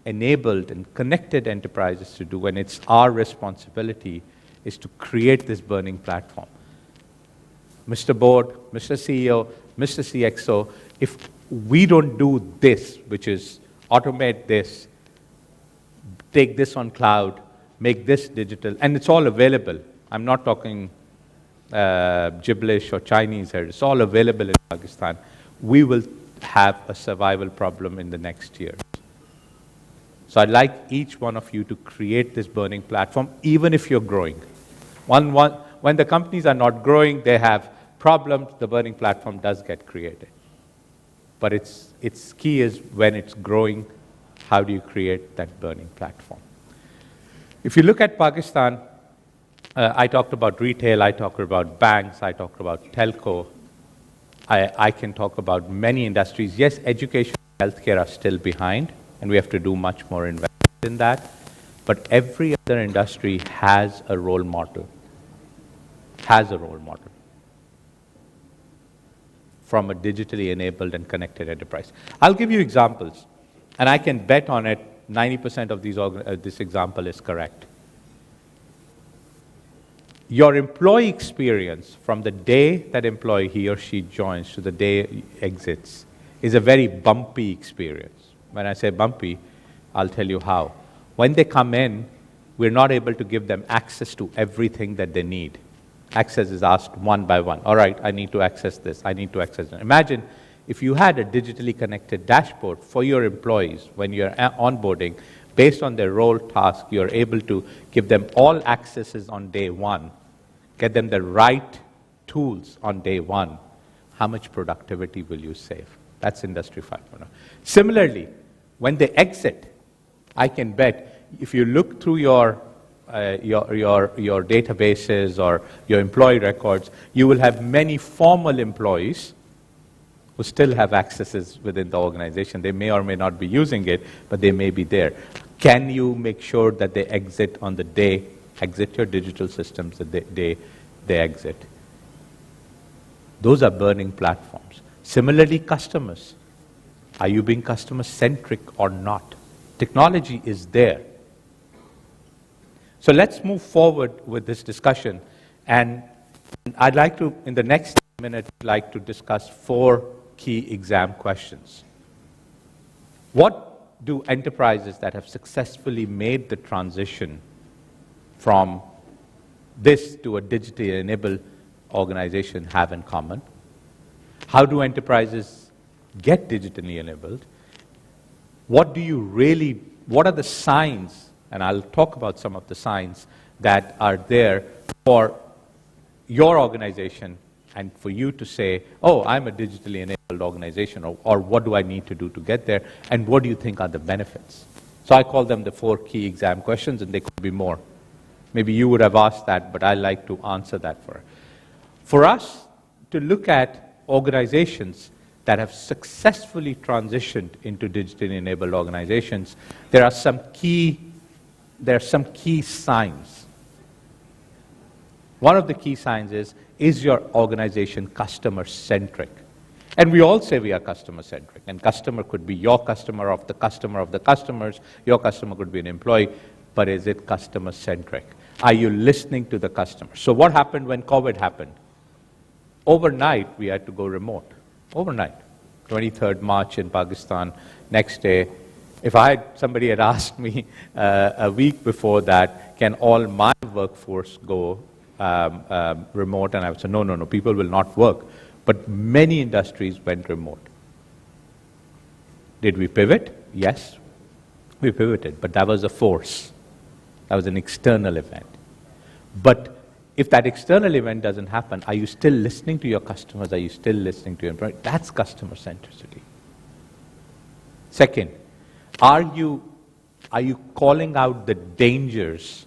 Enabled and connected enterprises to do, and it's our responsibility, is to create this burning platform. Mr. Board, Mr. CEO, Mr. CXO, if we don't do this, which is automate this, take this on cloud, make this digital, and it's all available. I'm not talking gibberish or Chinese here. It's all available in Pakistan. We will have a survival problem in the next year. So I'd like each one of you to create this burning platform, even if you're growing. When the companies are not growing, they have problems, the burning platform does get created. But its key is when it's growing How do you create that burning platform? If you look at Pakistan, I talked about retail, I talked about banks, I talked about telco. I can talk about many industries. Yes, education and healthcare are still behind, and we have to do much more investment in that. But every other industry has a role model, from a digitally enabled and connected enterprise. I'll give you examples, and I can bet on it 90% of this example is correct. Your employee experience from the day that employee, he or she joins to the day he exits, is a very bumpy experience. When I say bumpy, I'll tell you how. When they come in, we're not able to give them access to everything that they need. Access is asked one by one. All right, I need to access this, I need to access that. Imagine if you had a digitally connected dashboard for your employees when you're onboarding, based on their role task, you're able to give them all accesses on day one, get them the right tools on day one. How much productivity will you save? That's Industry 5.0. Similarly, when they exit, I can bet if you look through your databases or your employee records, you will have many formal employees who still have accesses within the organization. They may or may not be using it, but they may be there. Can you make sure that they exit on the day, exit your digital systems the day they exit? Those are burning platforms. Similarly, customers. Are you being customer-centric or not? Technology is there. So let's move forward with this discussion. And I'd like to, in the next minute, like to discuss 4 key exam questions. What do enterprises that have successfully made the transition from this to a digitally enabled organization have in common? How do enterprises get digitally enabled? What are the signs, and I'll talk about some of the signs that are there for your organization and for you to say, oh, I'm a digitally enabled organization, or what do I need to do to get there, and what do you think are the benefits? So I call them the 4 key exam questions, and there could be more. Maybe you would have asked that, but I like to answer that for us to look at organizations that have successfully transitioned into digitally enabled organizations. There are some key signs. One of the key signs is your organization customer-centric? And we all say we are customer-centric, and customer could be your customer of the customers, your customer could be an employee, but is it customer-centric? Are you listening to the customer? So what happened when COVID happened? Overnight, we had to go remote. Overnight. 23rd March in Pakistan, next day. If somebody had asked me a week before that, can all my workforce go remote? And I would say, no, people will not work. But many industries went remote. Did we pivot? Yes, we pivoted, but that was a force. That was an external event. But if that external event doesn't happen, are you still listening to your customers? Are you still listening to your employees? That's customer centricity. Second, are you calling out the dangers,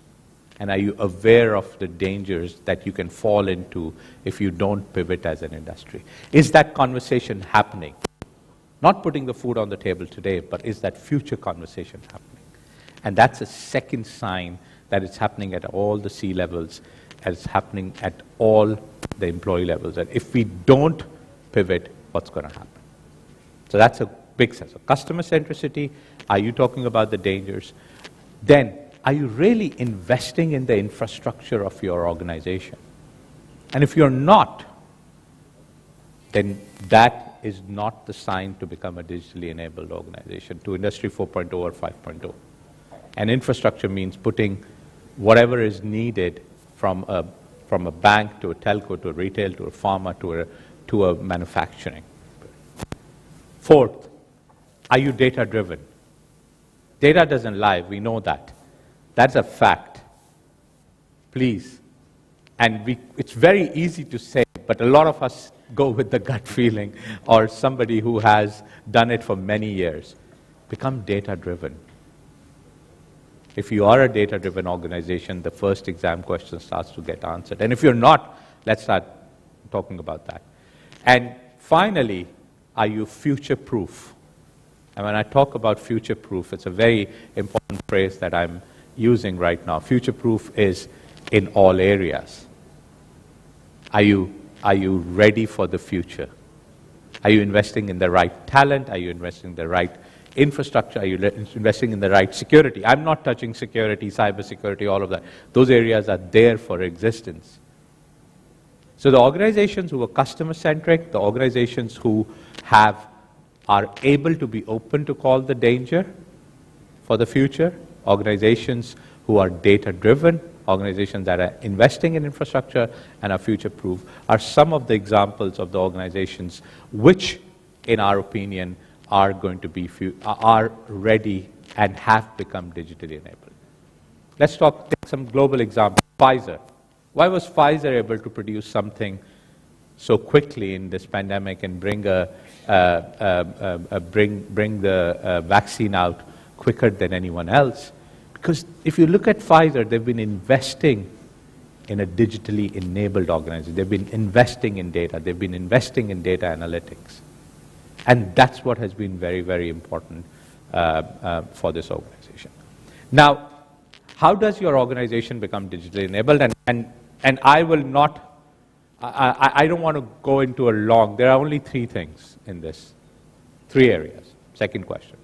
and are you aware of the dangers that you can fall into if you don't pivot as an industry? Is that conversation happening? Not putting the food on the table today, but is that future conversation happening? And that's a second sign that it's happening at all the C levels, and it's happening at all the employee levels. And if we don't pivot, what's going to happen? So that's a big sense of customer centricity. Are you talking about the dangers? Then, are you really investing in the infrastructure of your organization? And if you're not, then that is not the sign to become a digitally enabled organization, to Industry 4.0 or 5.0. And infrastructure means putting whatever is needed from a bank to a telco to a retail to a pharma to a manufacturing. Fourth, are you data-driven? Data doesn't lie, we know that. That's a fact. Please. And it's very easy to say, but a lot of us go with the gut feeling or somebody who has done it for many years. become data-driven. If you are a data-driven organization, the first exam question starts to get answered. And if you're not, let's start talking about that. And finally, are you future-proof? And when I talk about future-proof, it's a very important phrase that I'm using right now. Future-proof is in all areas. Are you ready for the future? Are you investing in the right talent? Are you investing in the right infrastructure? Are you investing in the right security? I'm not touching security, cybersecurity, all of that. Those areas are there for existence. So the organizations who are customer-centric, the organizations who are able to be open to call the danger for the future, organizations who are data-driven, organizations that are investing in infrastructure and are future-proof are some of the examples of the organizations which, in our opinion, are going to be are ready and have become digitally enabled. Let's take some global examples. Pfizer. Why was Pfizer able to produce something so quickly in this pandemic and bring the vaccine out quicker than anyone else? Because if you look at Pfizer, they've been investing in a digitally enabled organization. They've been investing in data. They've been investing in data analytics. And that's what has been very, very important for this organization. Now, how does your organization become digitally enabled? And I will not, I don't want to go into a long, there are only three things in this, three areas. Second question.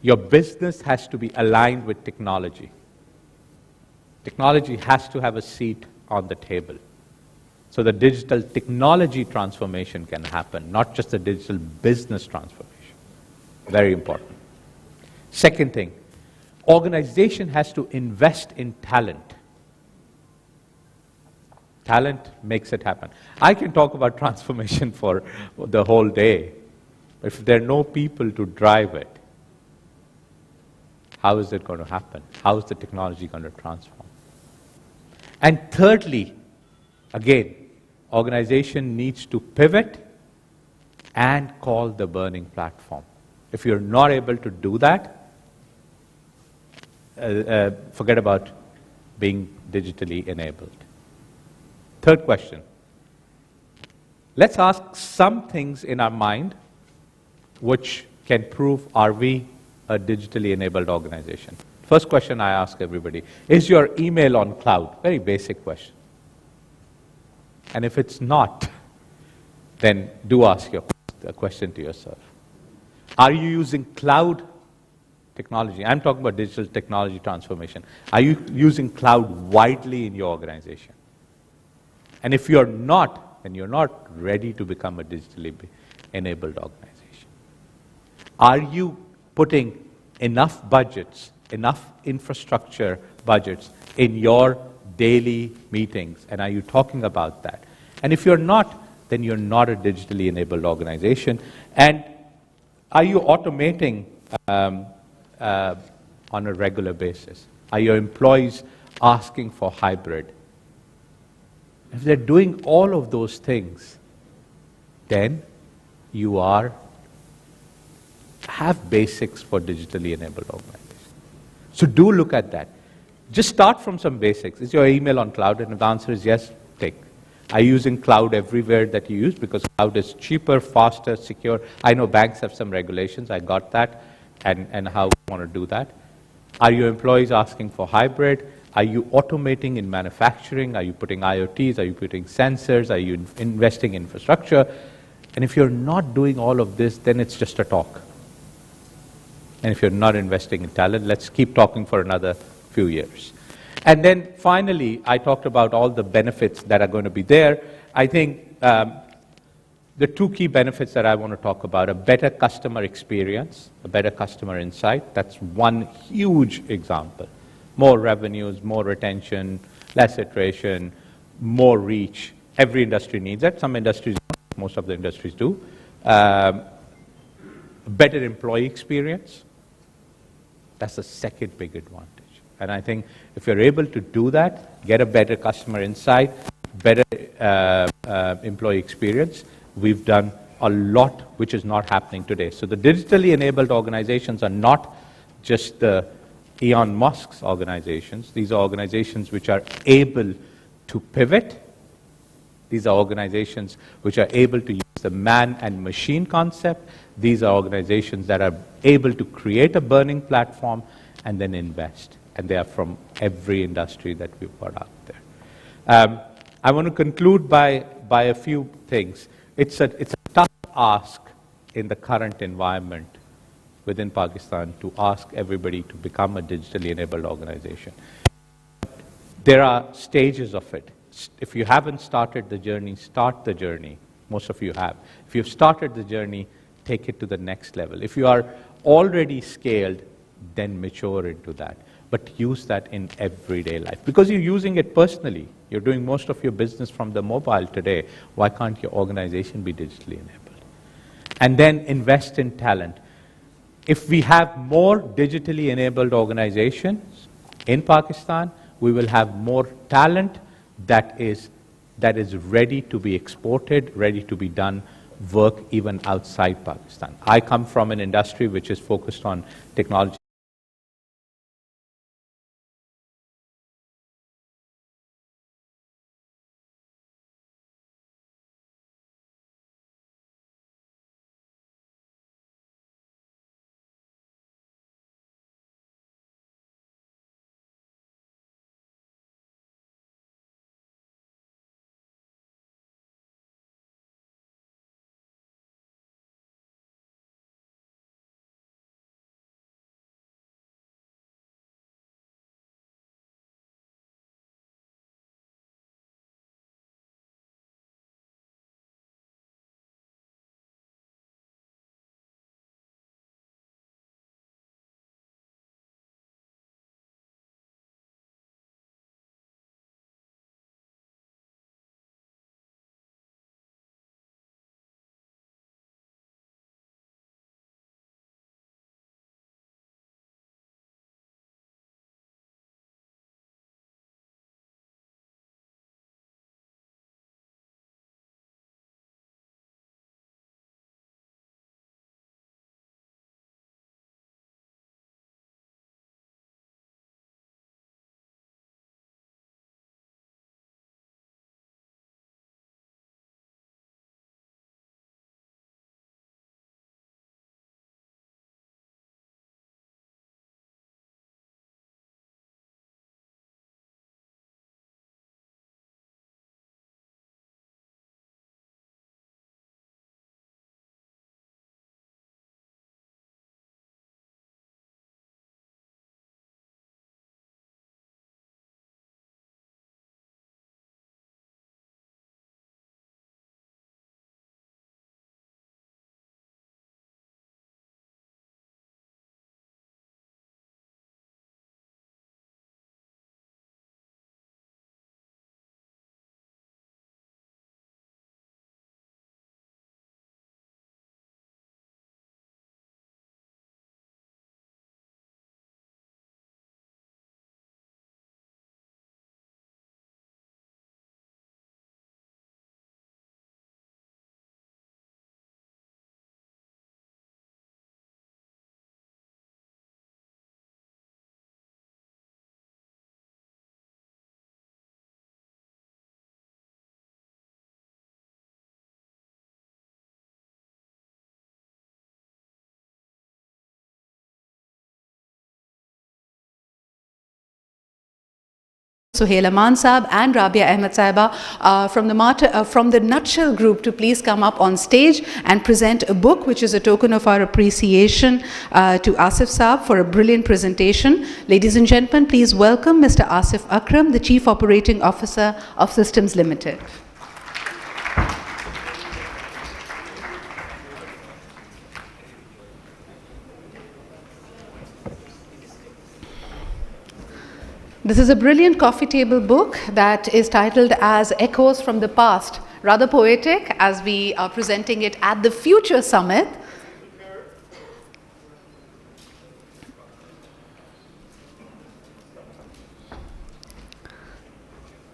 Your business has to be aligned with technology. Technology has to have a seat on the table. So the digital technology transformation can happen, not just the digital business transformation. Very important. Second thing, organization has to invest in talent. Talent makes it happen. I can talk about transformation for the whole day, but if there are no people to drive it, how is it going to happen? How is the technology going to transform? And thirdly, again, organization needs to pivot and call the burning platform. If you're not able to do that, forget about being digitally enabled. Third question. Let's ask some things in our mind which can prove, are we a digitally enabled organization? First question I ask everybody, is your email on cloud? Very basic question. And if it's not, then do ask a question to yourself. Are you using cloud technology? I'm talking about digital technology transformation. Are you using cloud widely in your organization? And if you're not, then you're not ready to become a digitally enabled organization. Are you putting enough budgets, enough infrastructure budgets in your daily meetings? And are you talking about that? And if you're not, then you're not a digitally enabled organization. And are you automating on a regular basis? Are your employees asking for hybrid? If they're doing all of those things, then you have basics for digitally enabled organizations. So do look at that. Just start from some basics. Is your email on cloud? And if the answer is yes, take. Are you using cloud everywhere that you use? Because cloud is cheaper, faster, secure. I know banks have some regulations. I got that. And how we want to do that. Are your employees asking for hybrid? Are you automating in manufacturing? Are you putting IoTs? Are you putting sensors? Are you investing in infrastructure? And if you're not doing all of this, then it's just a talk. And if you're not investing in talent, let's keep talking for another few years. And then finally, I talked about all the benefits that are going to be there. I think the two key benefits that I want to talk about, a better customer experience, a better customer insight. That's one huge example. More revenues, more retention, less iteration, more reach. Every industry needs that. Some industries don't, most of the industries do. Better employee experience. That's the second big advantage. And I think if you're able to do that, get a better customer insight, better employee experience, we've done a lot which is not happening today. So the digitally enabled organizations are not just the Elon Musk's organizations. These are organizations which are able to pivot. These are organizations which are able to use the man and machine concept. These are organizations that are able to create a burning platform and then invest. And they are from every industry that we've got out there. I want to conclude by a few things. It's a tough ask in the current environment within Pakistan to ask everybody to become a digitally enabled organization. There are stages of it. If you haven't started the journey, start the journey. Most of you have. If you've started the journey, take it to the next level. If you are already scaled, then mature into that. But use that in everyday life. Because you're using it personally. You're doing most of your business from the mobile today. Why can't your organization be digitally enabled? And then invest in talent. If we have more digitally enabled organizations in Pakistan, we will have more talent that is ready to be exported, ready to be done work even outside Pakistan. I come from an industry which is focused on technology. Suhail Aman Saab and Rabia Ahmed Saiba from the Nutshell Group to please come up on stage and present a book which is a token of our appreciation to Asif Saab for a brilliant presentation. Ladies and gentlemen, please welcome Mr. Asif Akram, the Chief Operating Officer of Systems Limited. This is a brilliant coffee table book that is titled as Echoes from the Past, rather poetic as we are presenting it at the Future Summit.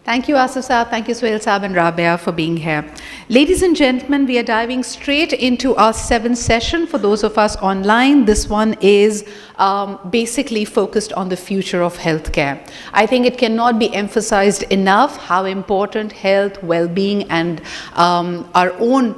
Thank you, Asif Saab, thank you, Suhail Saab and Rabia for being here. Ladies and gentlemen, we are diving straight into our 7th session. For those of us online, this one is basically focused on the future of healthcare. I think it cannot be emphasized enough how important health, well-being, and our own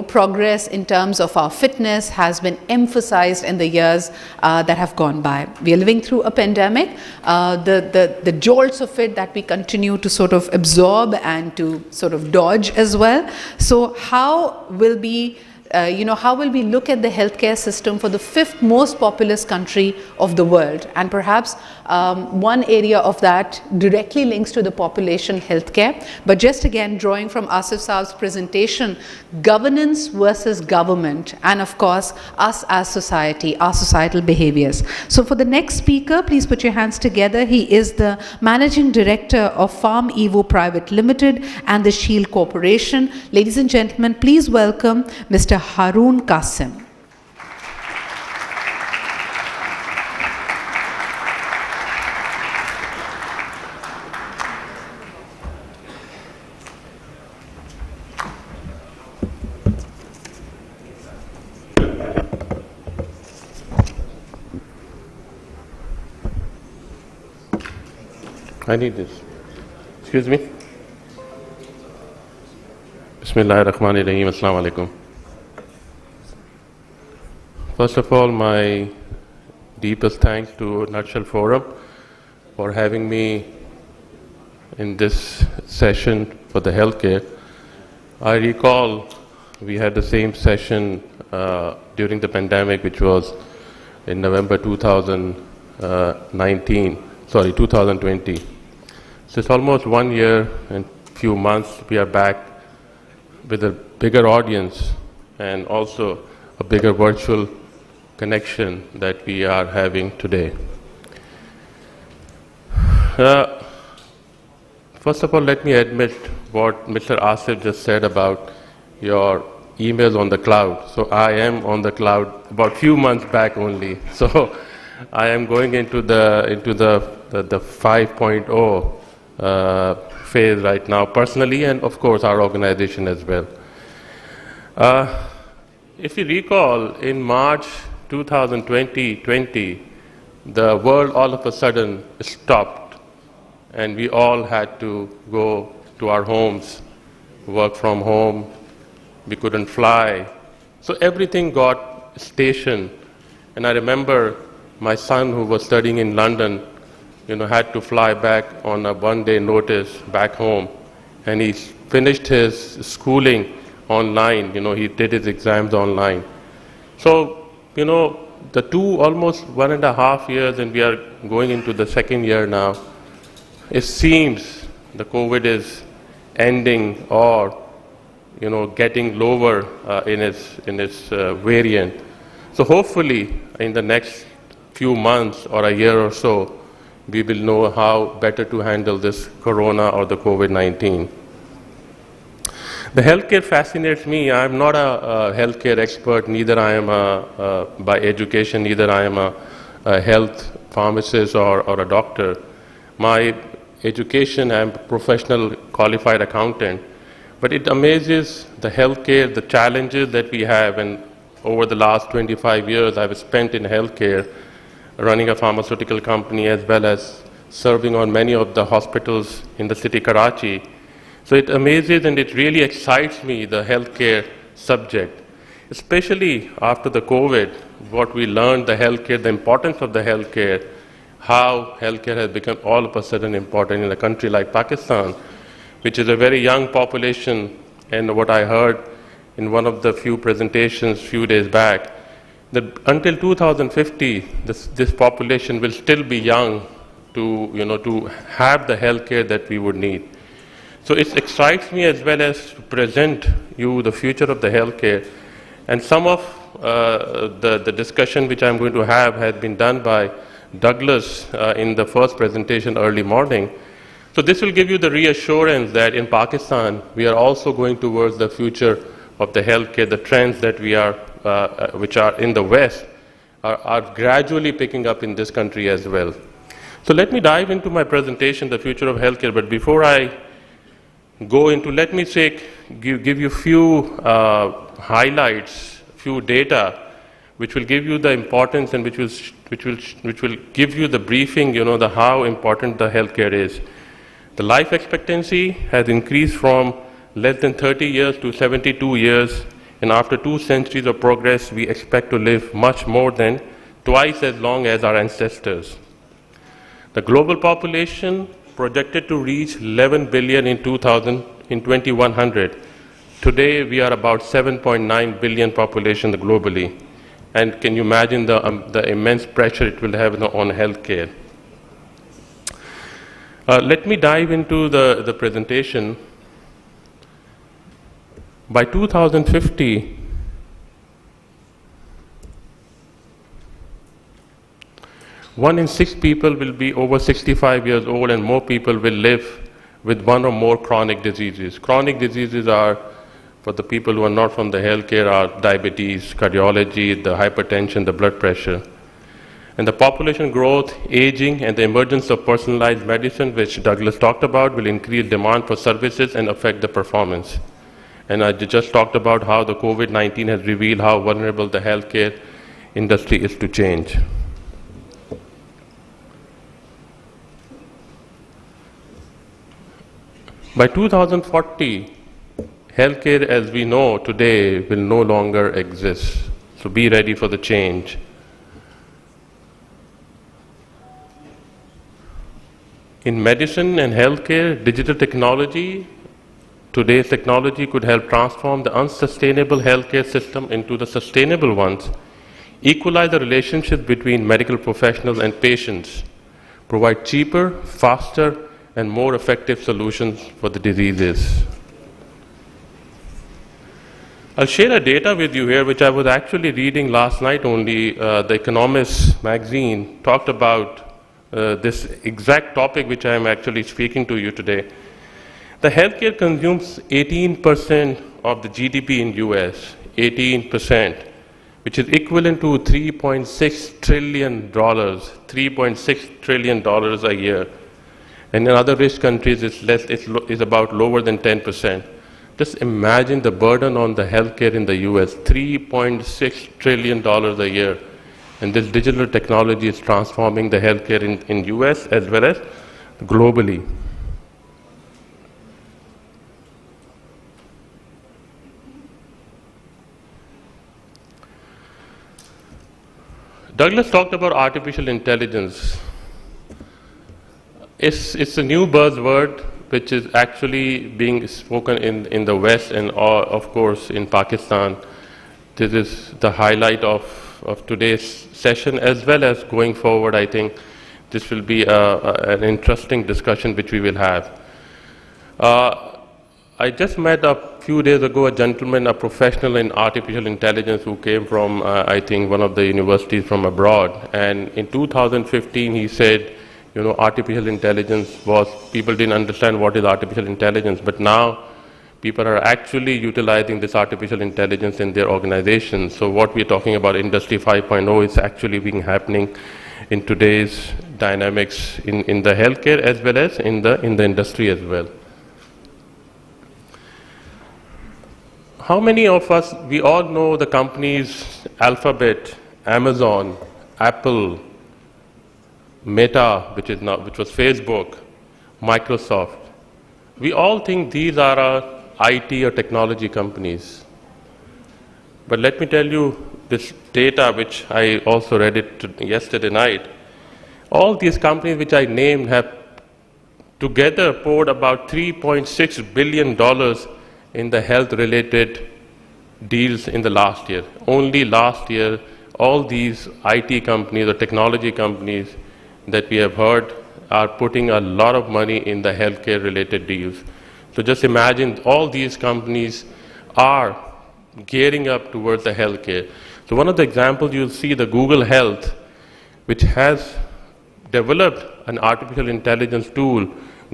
progress in terms of our fitness has been emphasized in the years that have gone by. We are living through a pandemic. The jolts of it that we continue to sort of absorb and to sort of dodge as well. So how will we look at the healthcare system for the 5th most populous country of the world? And perhaps one area of that directly links to the population healthcare. But just again, drawing from Asif Saab's presentation, governance versus government, and of course, us as society, our societal behaviors. So for the next speaker, please put your hands together. He is the Managing Director of Farm Evo Private Limited and the Shield Corporation. Ladies and gentlemen, please welcome Mr. Haroon Qasim. I need this. Excuse me. Bismillahirrahmanirrahim. Assalamu alaikum. First of all, my deepest thanks to Nutshell Forum for having me in this session for the healthcare. I recall we had the same session during the pandemic, which was in November 2020. So it's almost 1 year and few months we are back with a bigger audience and also a bigger virtual connection that we are having today. First of all, let me admit what Mr. Asif just said about your emails on the cloud. So I am on the cloud about few months back only. So I am going into the 5.0 phase right now, personally, and of course our organization as well. If you recall, in March 2020, the world all of a sudden stopped, and we all had to go to our homes, work from home. We couldn't fly, so everything got stationed. And I remember my son, who was studying in London, had to fly back on a one-day notice back home, and he finished his schooling online. He did his exams online. So, the almost 1.5 years, and we are going into the 2nd year now, it seems the COVID is ending or, getting lower in its variant. So hopefully in the next few months or a year or so, we will know how better to handle this corona or the COVID-19. The healthcare fascinates me. I'm not a healthcare expert, neither I am by education, neither I am a health pharmacist or a doctor. My education, I'm a professional qualified accountant, but it amazes the healthcare, the challenges that we have, and over the last 25 years I've spent in healthcare, running a pharmaceutical company as well as serving on many of the hospitals in the city Karachi. So it amazes and it really excites me, the healthcare subject, especially after the COVID, what we learned, the healthcare, the importance of the healthcare, how healthcare has become all of a sudden important in a country like Pakistan, which is a very young population. And what I heard in one of the few presentations few days back, that until 2050, this population will still be young to have the healthcare that we would need. So it excites me as well as to present you the future of the healthcare. And some of the discussion which I'm going to have has been done by Douglas in the first presentation early morning. So this will give you the reassurance that in Pakistan, we are also going towards the future of the healthcare. The trends that we are, which are in the West, are gradually picking up in this country as well. So let me dive into my presentation, the future of healthcare. But before I go into, let me take give you few highlights, few data, which will give you the importance and which will give you the briefing, the how important the healthcare is. The life expectancy has increased from less than 30 years to 72 years, and after 2 centuries of progress, we expect to live much more than twice as long as our ancestors. The global population projected to reach 11 billion in 2100. Today, we are about 7.9 billion population globally. And can you imagine the immense pressure it will have on healthcare? Let me dive into the presentation. By 2050, one in 6 people will be over 65 years old, and more people will live with one or more chronic diseases. Chronic diseases are, for the people who are not from the healthcare, are diabetes, cardiology, the hypertension, the blood pressure. And the population growth, aging, and the emergence of personalized medicine, which Douglas talked about, will increase demand for services and affect the performance. And I just talked about how the COVID-19 has revealed how vulnerable the healthcare industry is to change. By 2040, healthcare as we know today will no longer exist. So be ready for the change. In medicine and healthcare, digital technology, today's technology could help transform the unsustainable healthcare system into the sustainable ones, equalize the relationship between medical professionals and patients, provide cheaper, faster, and more effective solutions for the diseases. I'll share a data with you here, which I was actually reading last night only. The Economist magazine talked about this exact topic which I am actually speaking to you today. The healthcare consumes 18% of the GDP in US, 18%, which is equivalent to $3.6 trillion, $3.6 trillion a year. And in other rich countries, it's about lower than 10%. Just imagine the burden on the healthcare in the US, $3.6 trillion a year. And this digital technology is transforming the healthcare in US as well as globally. Douglas talked about artificial intelligence. It's a new buzzword which is actually being spoken in the West and of course in Pakistan. This is the highlight of today's session, as well as going forward. I think this will be an interesting discussion which we will have. I just met a few days ago a gentleman, a professional in artificial intelligence who came from, I think, one of the universities from abroad. And in 2015, he said, artificial intelligence people didn't understand what is artificial intelligence, but now people are actually utilizing this artificial intelligence in their organizations. So what we're talking about, Industry 5.0, is actually being happening in today's dynamics in the healthcare as well as in the industry as well. How many of us, we all know the companies Alphabet, Amazon, Apple, Meta, which was Facebook, Microsoft. We all think these are IT or technology companies. But let me tell you this data, which I also read it yesterday night. All these companies which I named have together poured about $3.6 billion in the health-related deals in the last year. Only last year, all these IT companies or technology companies that we have heard are putting a lot of money in the healthcare-related deals. So just imagine all these companies are gearing up towards the healthcare. So one of the examples you'll see, the Google Health, which has developed an artificial intelligence tool,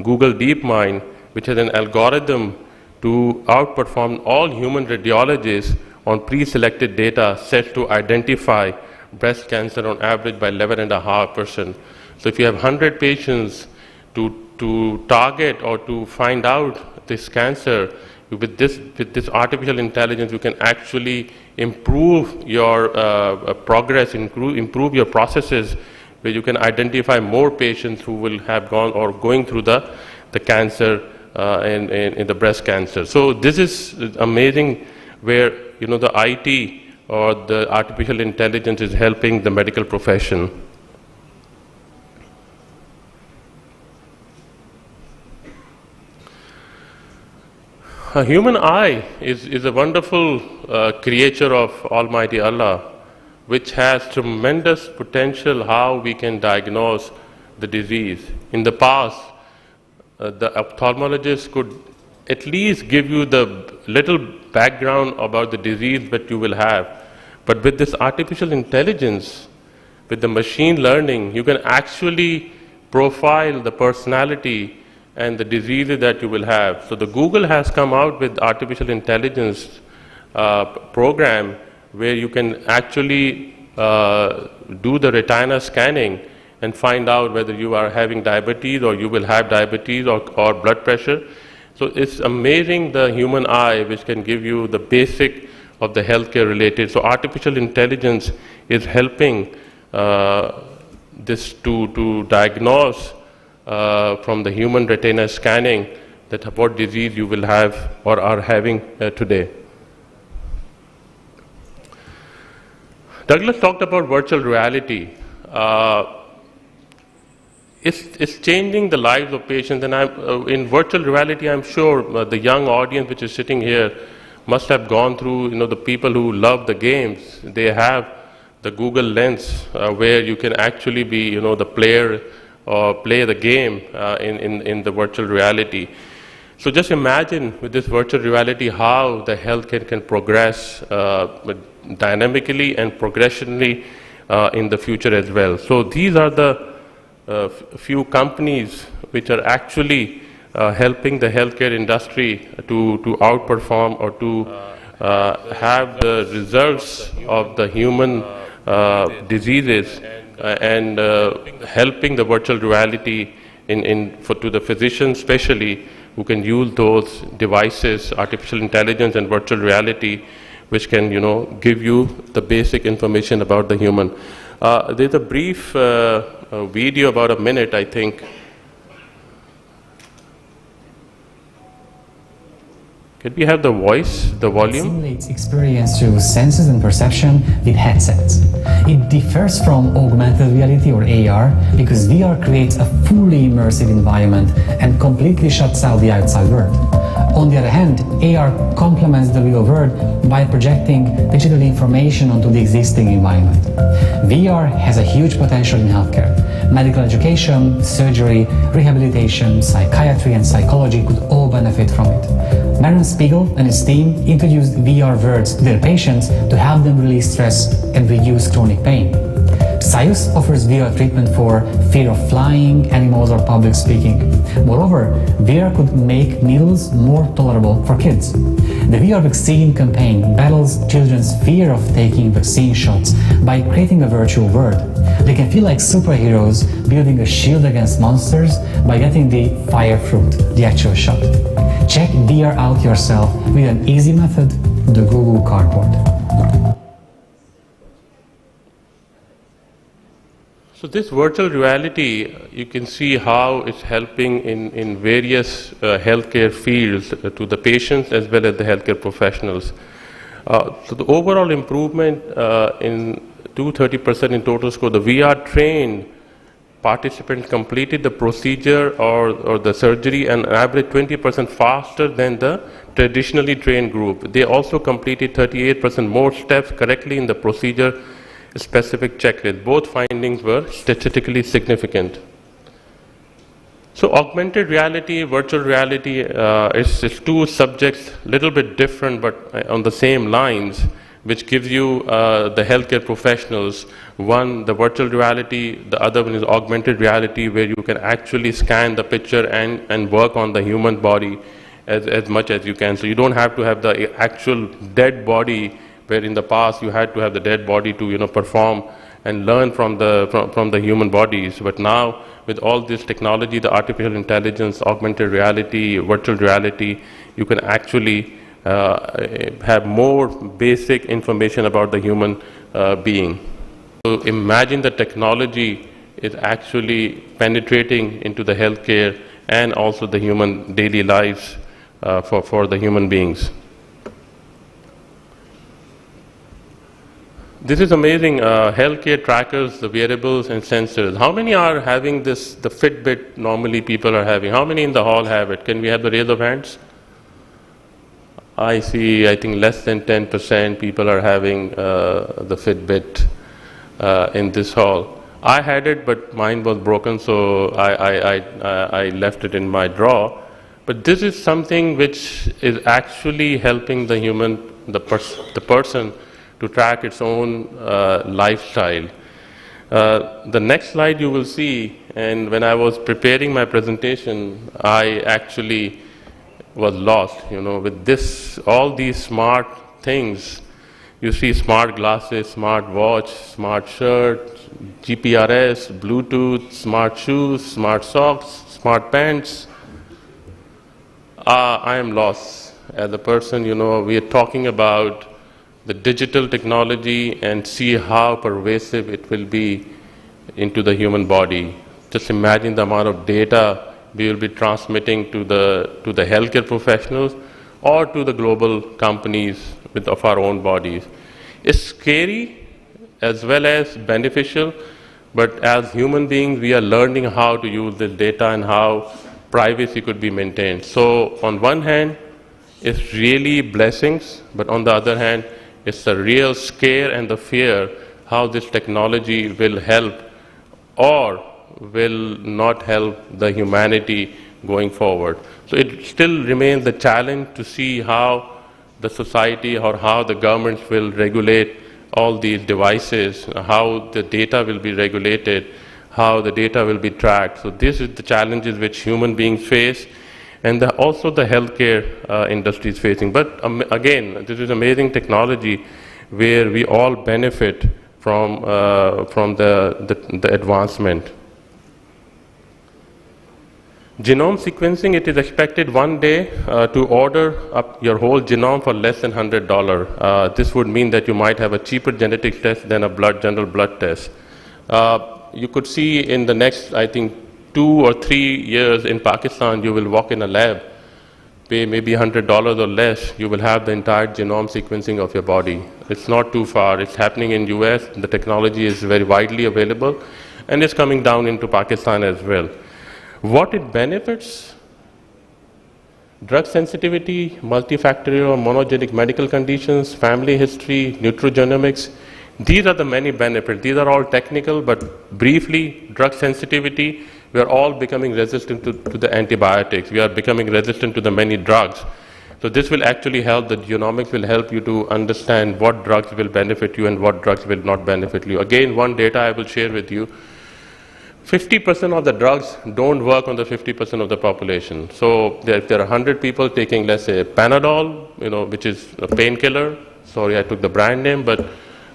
Google DeepMind, which has an algorithm to outperform all human radiologists on pre-selected data set to identify breast cancer on average by 11.5%. So if you have 100 patients to target or to find out this cancer, with this artificial intelligence, you can actually improve your progress, improve your processes, where you can identify more patients who will have gone or going through the cancer in the breast cancer. So this is amazing, where the IT or the artificial intelligence is helping the medical profession. A human eye is a wonderful creature of Almighty Allah, which has tremendous potential how we can diagnose the disease. In the past, the ophthalmologist could at least give you the little background about the disease that you will have. But with this artificial intelligence, with the machine learning, you can actually profile the personality and the diseases that you will have. So the Google has come out with artificial intelligence program where you can actually do the retina scanning and find out whether you are having diabetes or you will have diabetes or blood pressure. So it's amazing, the human eye, which can give you the basic of the healthcare related. So artificial intelligence is helping this to diagnose from the human retina scanning that what disease you will have or are having today. Douglas talked about virtual reality. It's changing the lives of patients, and in virtual reality, I'm sure the young audience which is sitting here must have gone through, the people who love the games, they have the Google Lens where you can actually be, the player or play the game in the virtual reality. So just imagine with this virtual reality how the healthcare can progress dynamically and progressionally in the future as well. So these are the few companies which are actually helping the healthcare industry to outperform or to have the results of the human diseases and helping the virtual reality to the physicians especially, who can use those devices, artificial intelligence and virtual reality, which can give you the basic information about the human. There's a brief video, about a minute, I think. Could we have the voice, the volume? It simulates experience through senses and perception with headsets. It differs from augmented reality or AR because VR creates a fully immersive environment and completely shuts out the outside world. On the other hand, AR complements the real world by projecting digital information onto the existing environment. VR has a huge potential in healthcare. Medical education, surgery, rehabilitation, psychiatry and psychology could all benefit from it. Baron Spiegel and his team introduced VR worlds to their patients to help them release stress and reduce chronic pain. Psius offers VR treatment for fear of flying, animals, or public speaking. Moreover, VR could make needles more tolerable for kids. The VR vaccine campaign battles children's fear of taking vaccine shots by creating a virtual world. They can feel like superheroes building a shield against monsters by getting the fire fruit, the actual shot. Check VR out yourself with an easy method, the Google Cardboard. So this virtual reality, you can see how it's helping in various healthcare fields to the patients as well as the healthcare professionals. So the overall improvement in 230% in total score, the VR trained participants completed the procedure or the surgery an average 20% faster than the traditionally trained group. They also completed 38% more steps correctly in the procedure specific checklist. Both findings were statistically significant. So augmented reality, virtual reality is two subjects, little bit different but on the same lines, which gives you the healthcare professionals. One, the virtual reality, the other one is augmented reality, where you can actually scan the picture and work on the human body as much as you can. So you don't have to have the actual dead body, where in the past you had to have the dead body to perform and learn from the human bodies. But now with all this technology, the artificial intelligence, augmented reality, virtual reality, you can actually have more basic information about the human being. So imagine the technology is actually penetrating into the healthcare and also the human daily lives for the human beings. This is amazing, healthcare trackers, the wearables and sensors. How many are having this, the Fitbit normally people are having? How many in the hall have it? Can we have the raise of hands? I see, I think less than 10% people are having the Fitbit in this hall. I had it, but mine was broken, so I left it in my drawer. But this is something which is actually helping the human, the person to track its own lifestyle. The next slide you will see, and when I was preparing my presentation, I actually was lost, with this, all these smart things. You see smart glasses, smart watch, smart shirt, GPRS, Bluetooth, smart shoes, smart socks, smart pants. I am lost as a person, we are talking about the digital technology and see how pervasive it will be into the human body. Just imagine the amount of data we will be transmitting to the healthcare professionals or to the global companies of our own bodies. It's scary as well as beneficial, but as human beings, we are learning how to use this data and how privacy could be maintained. So on one hand, it's really blessings, but on the other hand, it's the real scare and the fear how this technology will help or will not help the humanity going forward. So it still remains the challenge to see how the society or how the governments will regulate all these devices, how the data will be regulated, how the data will be tracked. So this is the challenges which human beings face, and also the healthcare industry is facing. But again, this is amazing technology where we all benefit from the advancement. Genome sequencing, it is expected one day to order up your whole genome for less than $100. This would mean that you might have a cheaper genetic test than a general blood test. You could see in the next, I think, 2 or 3 years in Pakistan, you will walk in a lab, pay maybe $100 or less, you will have the entire genome sequencing of your body. It's not too far. It's happening in US. The technology is very widely available, and it's coming down into Pakistan as well. What it benefits? Drug sensitivity, multifactorial or monogenic medical conditions, family history, nutrigenomics. These are the many benefits. These are all technical, but briefly, drug sensitivity, we are all becoming resistant to the antibiotics. We are becoming resistant to the many drugs. So this will actually help, the genomics will help you to understand what drugs will benefit you and what drugs will not benefit you. Again, one data I will share with you. 50% of the drugs don't work on the 50% of the population. So if there are 100 people taking, let's say, Panadol, which is a painkiller, sorry I took the brand name, but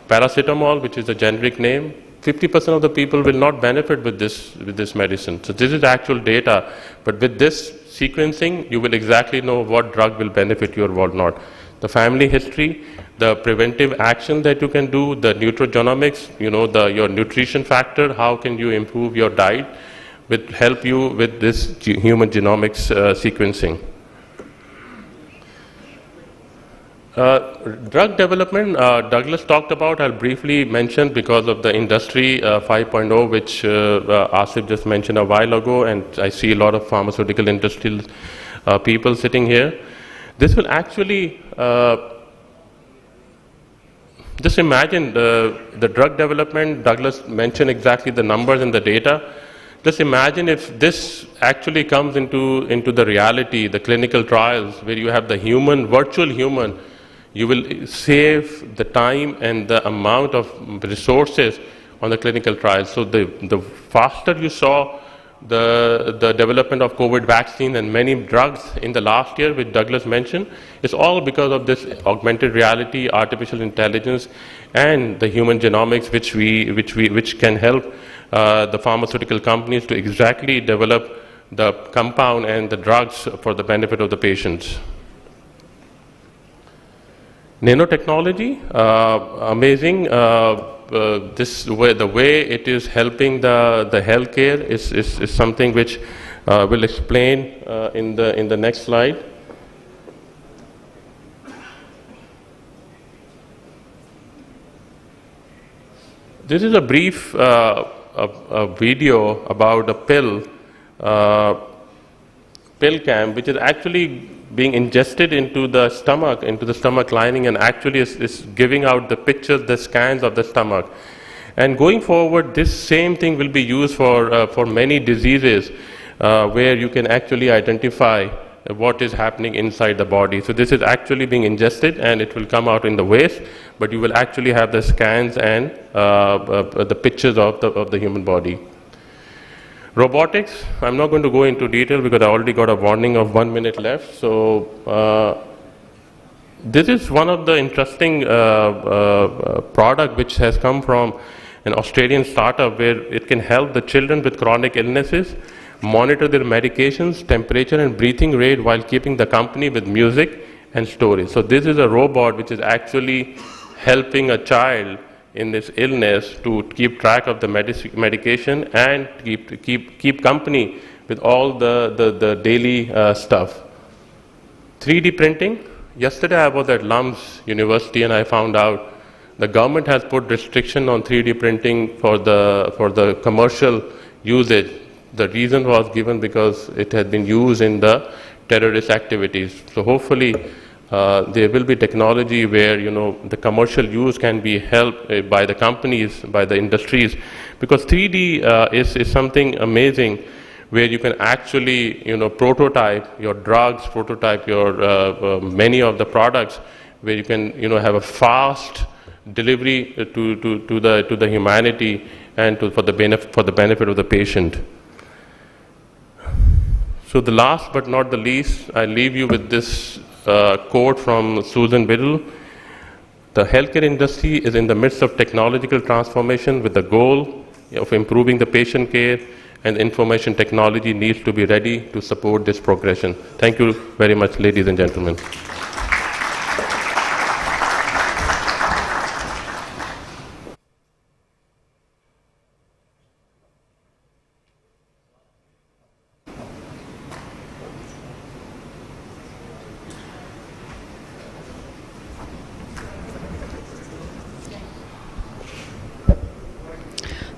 paracetamol, which is a generic name, 50% of the people will not benefit with this medicine. So this is actual data, but with this sequencing, you will exactly know what drug will benefit you or what not. The family history, the preventive action that you can do, the nutrigenomics, your nutrition factor, how can you improve your diet, will help you with this human genomics sequencing. Drug development, Douglas talked about, I'll briefly mention because of the industry 5.0, which Asif just mentioned a while ago, and I see a lot of pharmaceutical industrial people sitting here. This will actually, just imagine the drug development, Douglas mentioned exactly the numbers and the data. Just imagine if this actually comes into the reality, the clinical trials, where you have the human, virtual human, you will save the time and the amount of resources on the clinical trials. So the faster you saw the development of COVID vaccine and many drugs in the last year, which Douglas mentioned, it's all because of this augmented reality, artificial intelligence, and the human genomics, which can help the pharmaceutical companies to exactly develop the compound and the drugs for the benefit of the patients. Nanotechnology, amazing. The way it is helping the healthcare is something which we'll explain in the next slide. This is a brief a video about a pill cam, which is actually being ingested into the stomach lining, and actually is giving out the pictures, the scans of the stomach. And going forward, this same thing will be used for many diseases where you can actually identify what is happening inside the body. So this is actually being ingested and it will come out in the waste, but you will actually have the scans and the pictures of the human body. Robotics, I'm not going to go into detail because I already got a warning of 1 minute left. So this is one of the interesting product which has come from an Australian startup where it can help the children with chronic illnesses monitor their medications, temperature and breathing rate while keeping the company with music and stories. So this is a robot which is actually helping a child in this illness to keep track of the medication and keep company with all the daily stuff. 3D printing. Yesterday I was at LUMS University and I found out the government has put restriction on 3D printing for the commercial usage. The reason was given because it had been used in the terrorist activities. So hopefully there will be technology where the commercial use can be helped by the companies, by the industries, because 3D is something amazing where you can actually prototype your drugs, prototype your many of the products, where you can have a fast delivery to the humanity and for the benefit of the patient. So the last but not the least, I leave you with this quote from Susan Biddle. The healthcare industry is in the midst of technological transformation with the goal of improving the patient care, and information technology needs to be ready to support this progression. Thank you very much, ladies and gentlemen.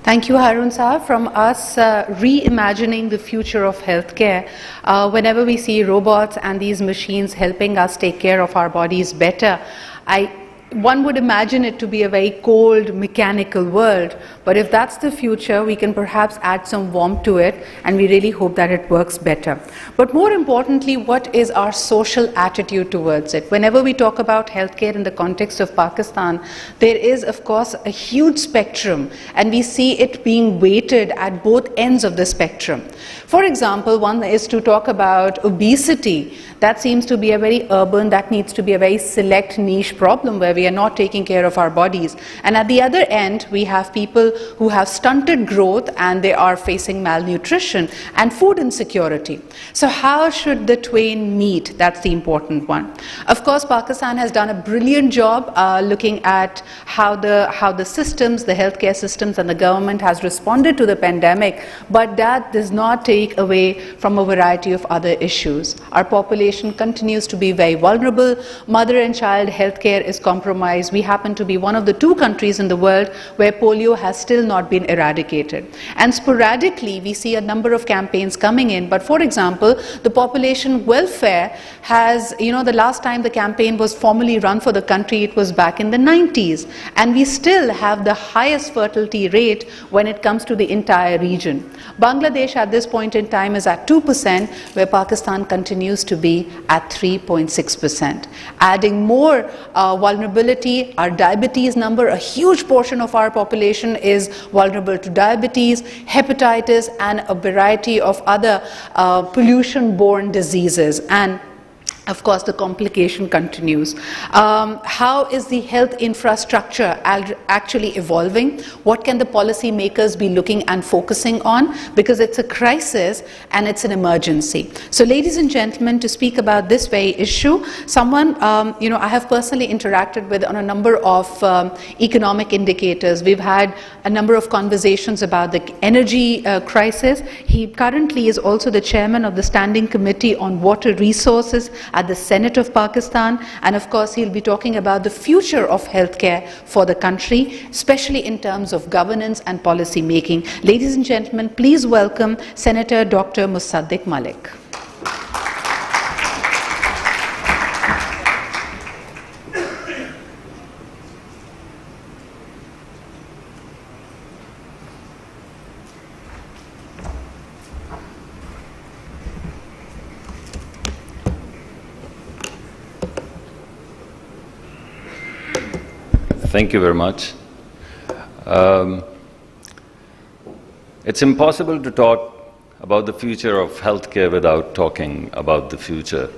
Thank you, Harun Saab. From us reimagining the future of healthcare, whenever we see robots and these machines helping us take care of our bodies better, one would imagine it to be a very cold, mechanical world. But if that's the future, we can perhaps add some warmth to it, and we really hope that it works better. But more importantly, what is our social attitude towards it? Whenever we talk about healthcare in the context of Pakistan, there is, of course, a huge spectrum, and we see it being weighted at both ends of the spectrum. For example, one is to talk about obesity. That seems to be a very urban, that needs to be a very select niche problem where we are not taking care of our bodies. And at the other end, we have people who have stunted growth and they are facing malnutrition and food insecurity. So how should the twain meet? That's the important one. Of course, Pakistan has done a brilliant job looking at how the systems, the healthcare systems and the government has responded to the pandemic, but that does not take away from a variety of other issues. Our population continues to be very vulnerable. Mother and child healthcare is compromised. We happen to be one of the 2 countries in the world where polio has still not been eradicated. And sporadically, we see a number of campaigns coming in. But for example, the population welfare has, the last time the campaign was formally run for the country, it was back in the 90s. And we still have the highest fertility rate when it comes to the entire region. Bangladesh at this point in time is at 2%, where Pakistan continues to be at 3.6%. Adding more vulnerability, our diabetes number, a huge portion of our population is vulnerable to diabetes, hepatitis, and a variety of other pollution-borne diseases. And of course, the complication continues. How is the health infrastructure actually evolving? What can the policy makers be looking and focusing on? Because it's a crisis and it's an emergency. So, ladies and gentlemen, to speak about this very issue, someone, I have personally interacted with on a number of economic indicators. We've had a number of conversations about the energy crisis. He currently is also the chairman of the Standing Committee on Water Resources at the Senate of Pakistan, and of course he'll be talking about the future of healthcare for the country, especially in terms of governance and policy making. Ladies and gentlemen, please welcome Senator Dr. Musaddiq Malik. Thank you very much. It's impossible to talk about the future of healthcare without talking about the future.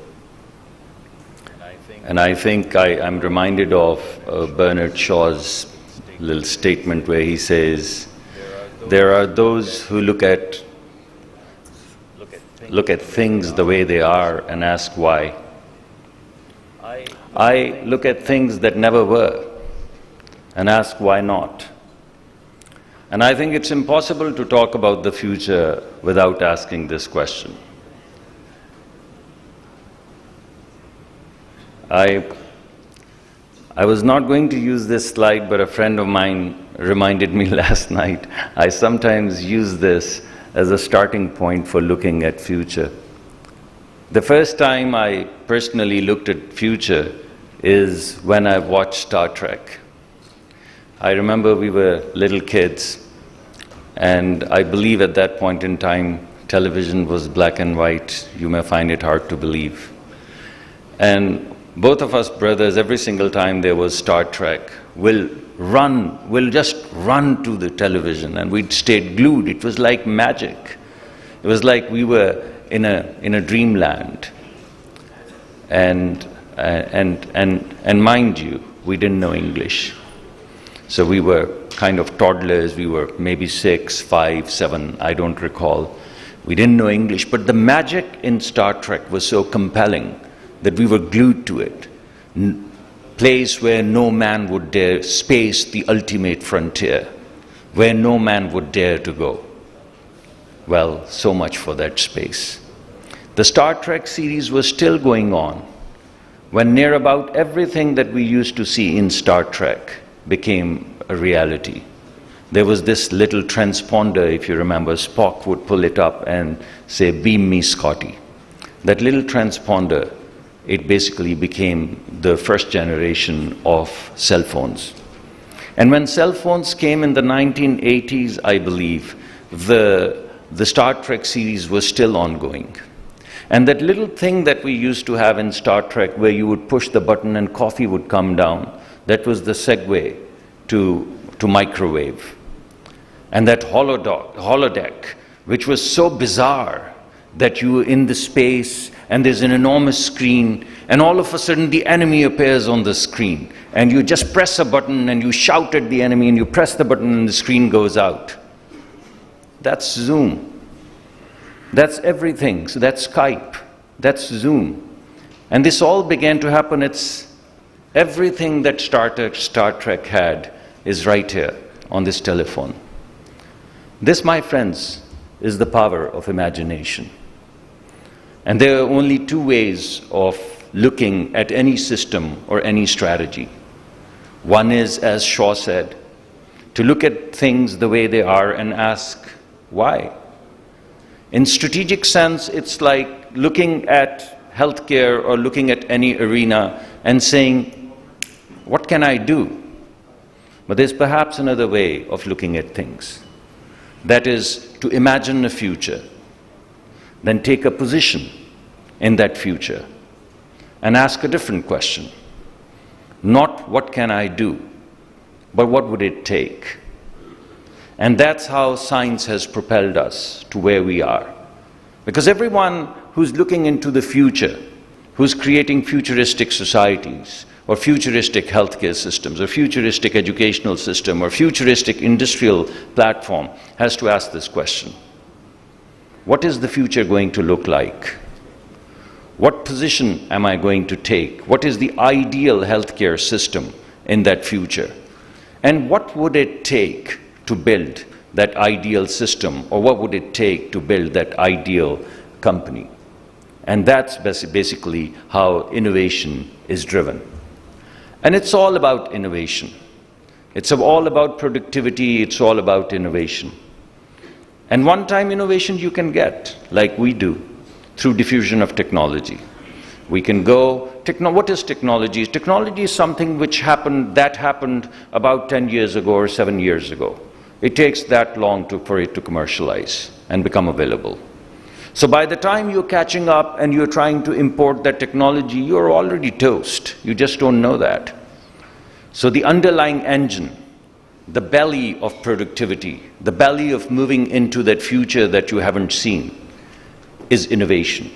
And I think I'm reminded of Bernard Shaw's little statement where he says, there are those who look at things the way they are and ask why. I look at things that never were and ask why not. And I think it's impossible to talk about the future without asking this question. I was not going to use this slide, but a friend of mine reminded me last night. I sometimes use this as a starting point for looking at future. The first time I personally looked at future is when I watched Star Trek. I remember we were little kids, and I believe at that point in time, television was black and white. You may find it hard to believe. And both of us brothers, every single time there was Star Trek, we'll just run to the television, and we'd stayed glued. It was like magic. It was like we were in a dreamland. And mind you, we didn't know English. So we were kind of toddlers. We were maybe 6, 5, 7, I don't recall. We didn't know English, but the magic in Star Trek was so compelling that we were glued to it. Place where no man would dare, space, the ultimate frontier, where no man would dare to go. Well, so much for that space. The Star Trek series was still going on when near about everything that we used to see in Star Trek became a reality. There was this little transponder, if you remember, Spock would pull it up and say, "Beam me, Scotty." That little transponder, it basically became the first generation of cell phones. And when cell phones came in the 1980s, I believe, the Star Trek series was still ongoing. And that little thing that we used to have in Star Trek where you would push the button and coffee would come down, that was the segue to microwave. And that holodeck, which was so bizarre that you were in the space and there's an enormous screen, and all of a sudden the enemy appears on the screen. And you just press a button and you shout at the enemy, and you press the button and the screen goes out. That's Zoom. That's everything. So that's Skype. That's Zoom. And this all began to happen. It's everything that Star Trek had is right here on this telephone. This, my friends, is the power of imagination. And there are only two ways of looking at any system or any strategy. One is, as Shaw said, to look at things the way they are and ask, why? In strategic sense, it's like looking at healthcare or looking at any arena and saying, what can I do? But there's perhaps another way of looking at things. That is to imagine a future, then take a position in that future and ask a different question. Not what can I do, but what would it take? And that's how science has propelled us to where we are. Because everyone who's looking into the future, who's creating futuristic societies, or futuristic healthcare systems, or futuristic educational system, or futuristic industrial platform has to ask this question. What is the future going to look like? What position am I going to take? What is the ideal healthcare system in that future? And what would it take to build that ideal system, or what would it take to build that ideal company? And that's basically how innovation is driven. And it's all about innovation. It's all about productivity, it's all about innovation. And one-time innovation you can get, like we do, through diffusion of technology. We can go, what is technology? Technology is something that happened about 10 years ago or 7 years ago. It takes that long for it to commercialize and become available. So by the time you're catching up and you're trying to import that technology, you're already toast. You just don't know that. So the underlying engine, the belly of productivity, the belly of moving into that future that you haven't seen, is innovation.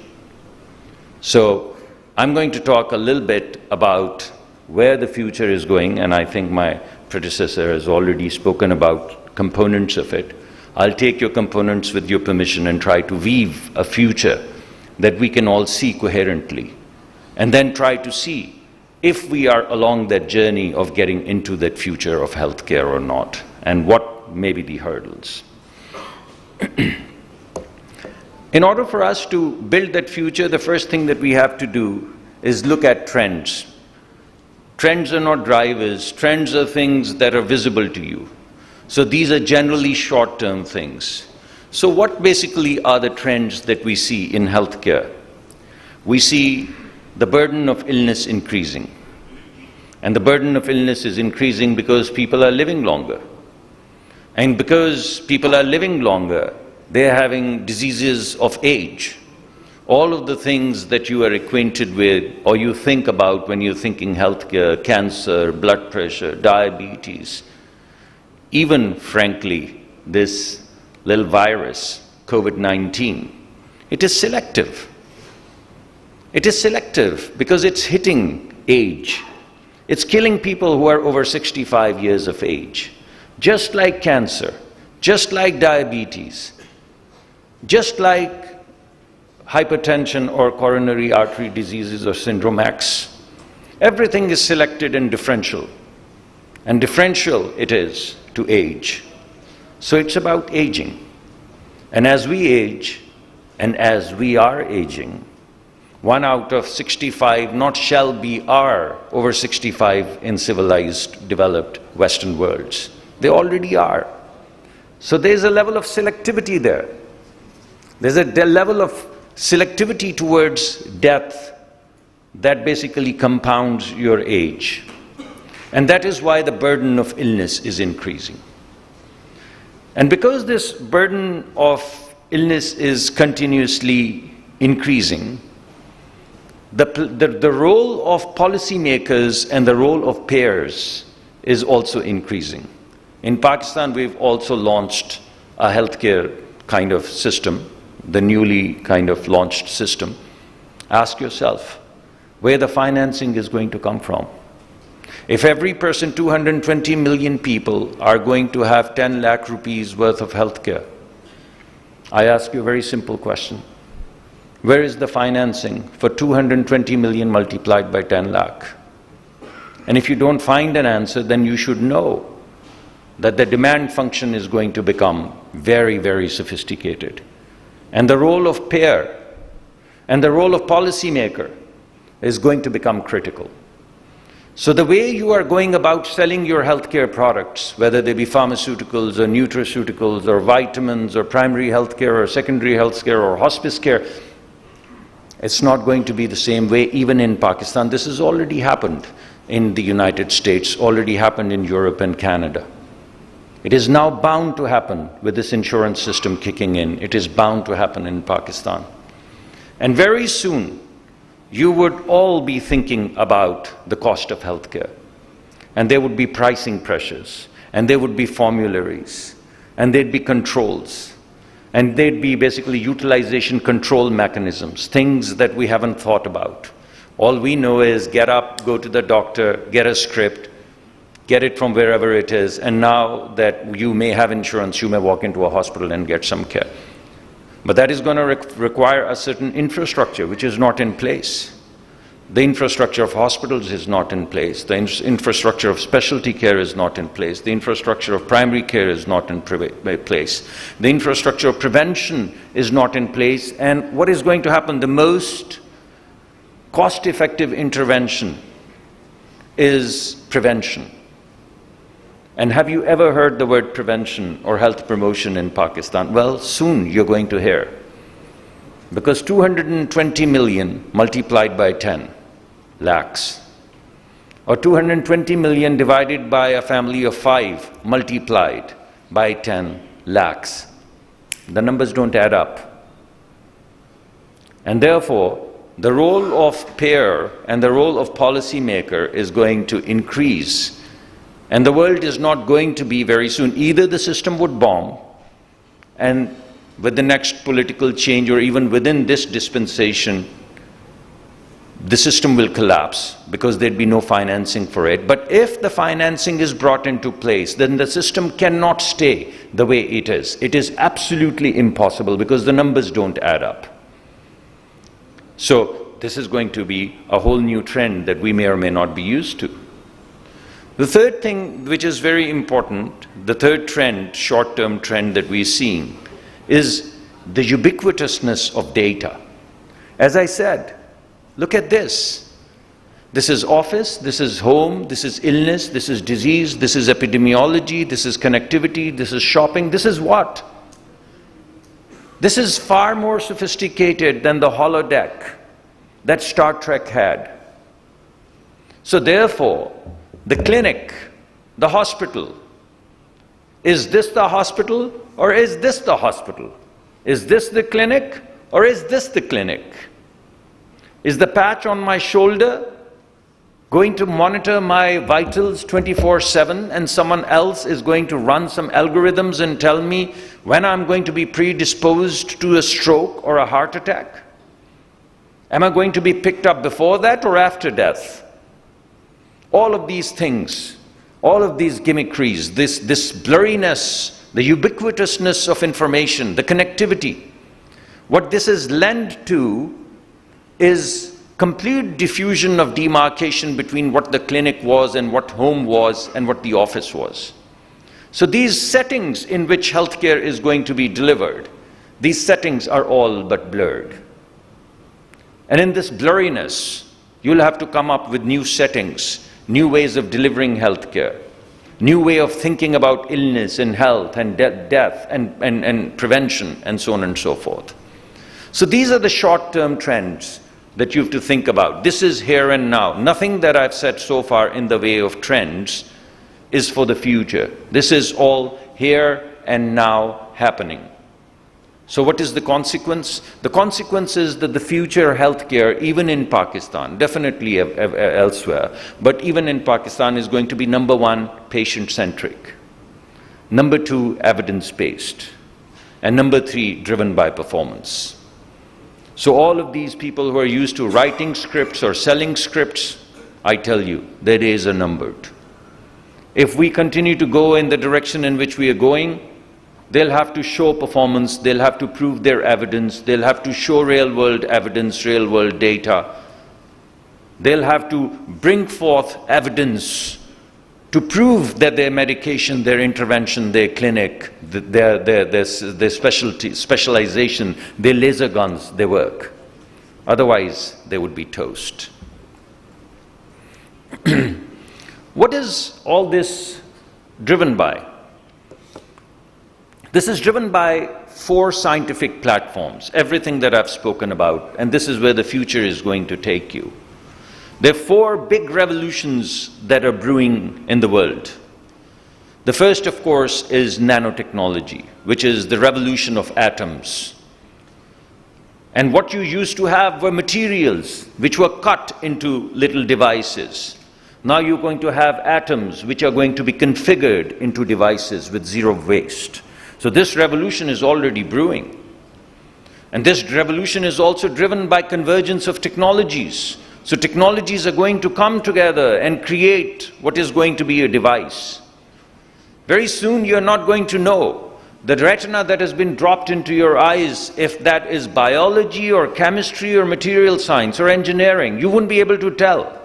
So I'm going to talk a little bit about where the future is going, and I think my predecessor has already spoken about components of it. I'll take your components with your permission and try to weave a future that we can all see coherently, and then try to see if we are along that journey of getting into that future of healthcare or not, and what may be the hurdles. In order for us to build that future, the first thing that we have to do is look at trends. Trends are not drivers, trends are things that are visible to you. So these are generally short-term things. So what basically are the trends that we see in healthcare? We see the burden of illness increasing. And the burden of illness is increasing because people are living longer. And because people are living longer, they are having diseases of age. All of the things that you are acquainted with or you think about when you're thinking healthcare, cancer, blood pressure, diabetes, even, frankly, this little virus, COVID-19, it is selective. It is selective because it's hitting age. It's killing people who are over 65 years of age. Just like cancer, just like diabetes, just like hypertension or coronary artery diseases or syndrome X. Everything is selected and differential. And differential it is to age. So it's about aging. And as we age, and as we are aging, 1 out of 65 not shall be are over 65 in civilized, developed Western worlds. They already are. So there's a level of selectivity there. There's a level of selectivity towards death that basically compounds your age. And that is why the burden of illness is increasing. And because this burden of illness is continuously increasing, the role of policymakers and the role of payers is also increasing. In Pakistan, we've also launched a healthcare kind of system, the newly kind of launched system. Ask yourself where the financing is going to come from. If every person, 220 million people, are going to have 10 lakh rupees worth of healthcare, I ask you a very simple question. Where is the financing for 220 million multiplied by 10 lakh? And if you don't find an answer, then you should know that the demand function is going to become very, very sophisticated. And the role of payer and the role of policymaker is going to become critical. So the way you are going about selling your healthcare products, whether they be pharmaceuticals or nutraceuticals or vitamins or primary healthcare or secondary healthcare or hospice care, it's not going to be the same way even in Pakistan. This has already happened in the United States, already happened in Europe and Canada. It is now bound to happen with this insurance system kicking in. It is bound to happen in Pakistan. And very soon, you would all be thinking about the cost of healthcare. And there would be pricing pressures, and there would be formularies, and there'd be controls, and there'd be basically utilization control mechanisms, things that we haven't thought about. All we know is get up, go to the doctor, get a script, get it from wherever it is, and now that you may have insurance, you may walk into a hospital and get some care. But that is going to require a certain infrastructure which is not in place. The infrastructure of hospitals is not in place. The infrastructure of specialty care is not in place. The infrastructure of primary care is not in place. The infrastructure of prevention is not in place. And what is going to happen? The most cost-effective intervention is prevention. And have you ever heard the word prevention or health promotion in Pakistan? Well, soon you're going to hear. Because 220 million multiplied by 10 lakhs, or 220 million divided by a family of 5 multiplied by 10 lakhs. The numbers don't add up. And therefore, the role of payer and the role of policymaker is going to increase. And the world is not going to be very soon. Either the system would bomb, and with the next political change or even within this dispensation, the system will collapse because there'd be no financing for it. But if the financing is brought into place, then the system cannot stay the way it is. It is absolutely impossible because the numbers don't add up. So this is going to be a whole new trend that we may or may not be used to. The third thing which is very important, the third trend, short-term trend that we're seeing, is the ubiquitousness of data. As I said, look at this. This is office, this is home, this is illness, this is disease, this is epidemiology, this is connectivity, this is shopping, this is what? This is far more sophisticated than the holodeck that Star Trek had. So therefore, the clinic, the hospital, is this the hospital or is this the hospital? Is this the clinic or is this the clinic? Is the patch on my shoulder going to monitor my vitals 24/7 and someone else is going to run some algorithms and tell me when I'm going to be predisposed to a stroke or a heart attack? Am I going to be picked up before that or after death? All of these things, all of these gimmickries, this blurriness, the ubiquitousness of information, the connectivity, what this is lent to is complete diffusion of demarcation between what the clinic was and what home was and what the office was. So these settings in which healthcare is going to be delivered, these settings are all but blurred. And in this blurriness, you'll have to come up with new settings, new ways of delivering healthcare, new way of thinking about illness and health and death and prevention and so on and so forth. So these are the short-term trends that you have to think about. This is here and now. Nothing that I've said so far in the way of trends is for the future. This is all here and now happening. So what is the consequence? The consequence is that the future healthcare, even in Pakistan, definitely elsewhere, but even in Pakistan, is going to be number one, patient-centric. Number two, evidence-based. And number three, driven by performance. So all of these people who are used to writing scripts or selling scripts, I tell you, their days are numbered. If we continue to go in the direction in which we are going, they'll have to show performance, they'll have to prove their evidence, they'll have to show real-world evidence, real-world data. They'll have to bring forth evidence to prove that their medication, their intervention, their clinic, their specialization, their laser guns, they work. Otherwise, they would be toast. What is all this driven by? This is driven by 4 scientific platforms, everything that I've spoken about, and this is where the future is going to take you. There are 4 big revolutions that are brewing in the world. The first, of course, is nanotechnology, which is the revolution of atoms. And what you used to have were materials which were cut into little devices. Now you're going to have atoms which are going to be configured into devices with zero waste. So this revolution is already brewing. And this revolution is also driven by convergence of technologies. So technologies are going to come together and create what is going to be a device. Very soon you're not going to know the retina that has been dropped into your eyes, if that is biology or chemistry or material science or engineering. You wouldn't be able to tell.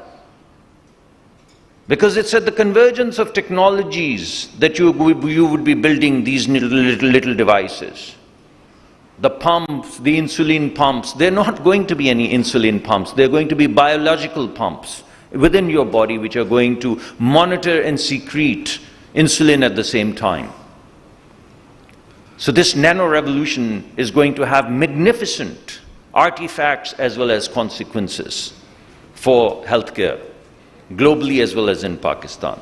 Because it's at the convergence of technologies that you would be building these little devices. The pumps, the insulin pumps, they're not going to be any insulin pumps. They're going to be biological pumps within your body which are going to monitor and secrete insulin at the same time. So this nano-revolution is going to have magnificent artifacts as well as consequences for healthcare, globally as well as in Pakistan.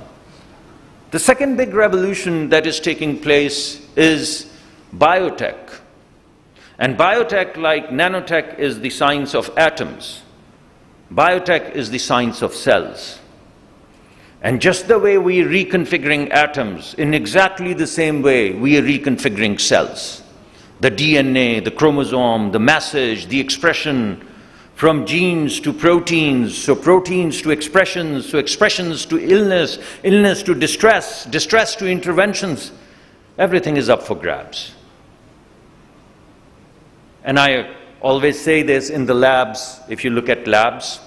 The second big revolution that is taking place is biotech. And biotech, like nanotech, is the science of atoms. Biotech is the science of cells. And just the way we are reconfiguring atoms, in exactly the same way we are reconfiguring cells. The DNA, the chromosome, the message, the expression, from genes to proteins, so proteins to expressions to illness, illness to distress, distress to interventions. Everything is up for grabs. And I always say this in the labs, if you look at labs,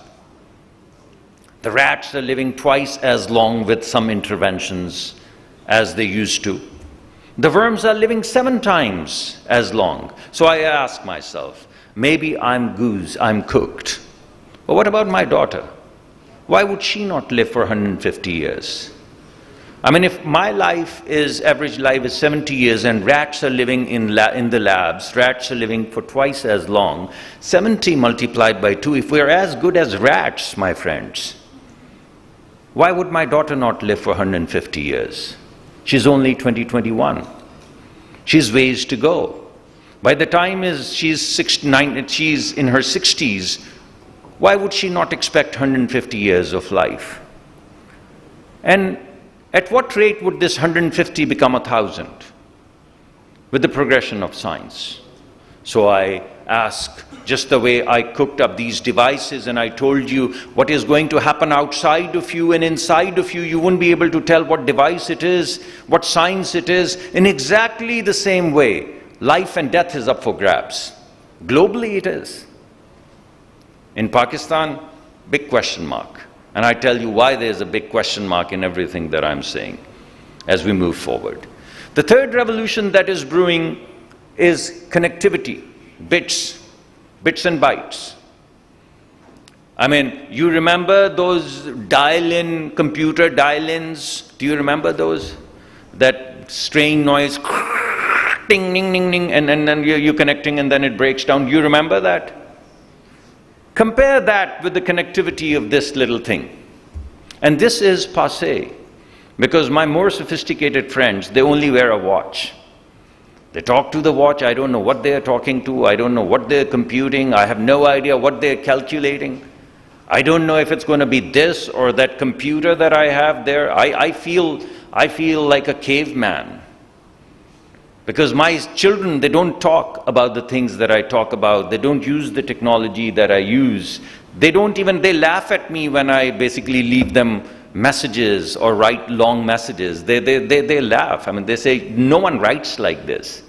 the rats are living twice as long with some interventions as they used to. The worms are living 7 times as long. So I ask myself, maybe I'm goose, I'm cooked. But what about my daughter? Why would she not live for 150 years? I mean, if my life is, average life is 70 years and rats are living in the labs, rats are living for twice as long, 70 multiplied by 2, if we're as good as rats, my friends, why would my daughter not live for 150 years? She's only 21. She's ways to go. By the time she's in her 60s, why would she not expect 150 years of life? And at what rate would this 150 become 1,000 with the progression of science? So I ask, just the way I cooked up these devices and I told you what is going to happen outside of you and inside of you, you wouldn't be able to tell what device it is, what science it is. In exactly the same way, life and death is up for grabs. Globally it is. In Pakistan, big question mark. And I tell you why there's a big question mark in everything that I'm saying as we move forward. The third revolution that is brewing is connectivity, bits and bytes. I mean, you remember those dial-in, computer dial-ins? Do you remember those? That strange noise, ding, ding, ding, ding, and then you're connecting and then it breaks down. Do you remember that? Compare that with the connectivity of this little thing. And this is passé, because my more sophisticated friends, they only wear a watch. They talk to the watch, I don't know what they're talking to, I don't know what they're computing, I have no idea what they're calculating. I don't know if it's going to be this or that computer that I have there. I feel like a caveman. Because my children, they don't talk about the things that I talk about. They don't use the technology that I use. They laugh at me when I basically leave them messages or write long messages. They laugh. I mean, they say, no one writes like this.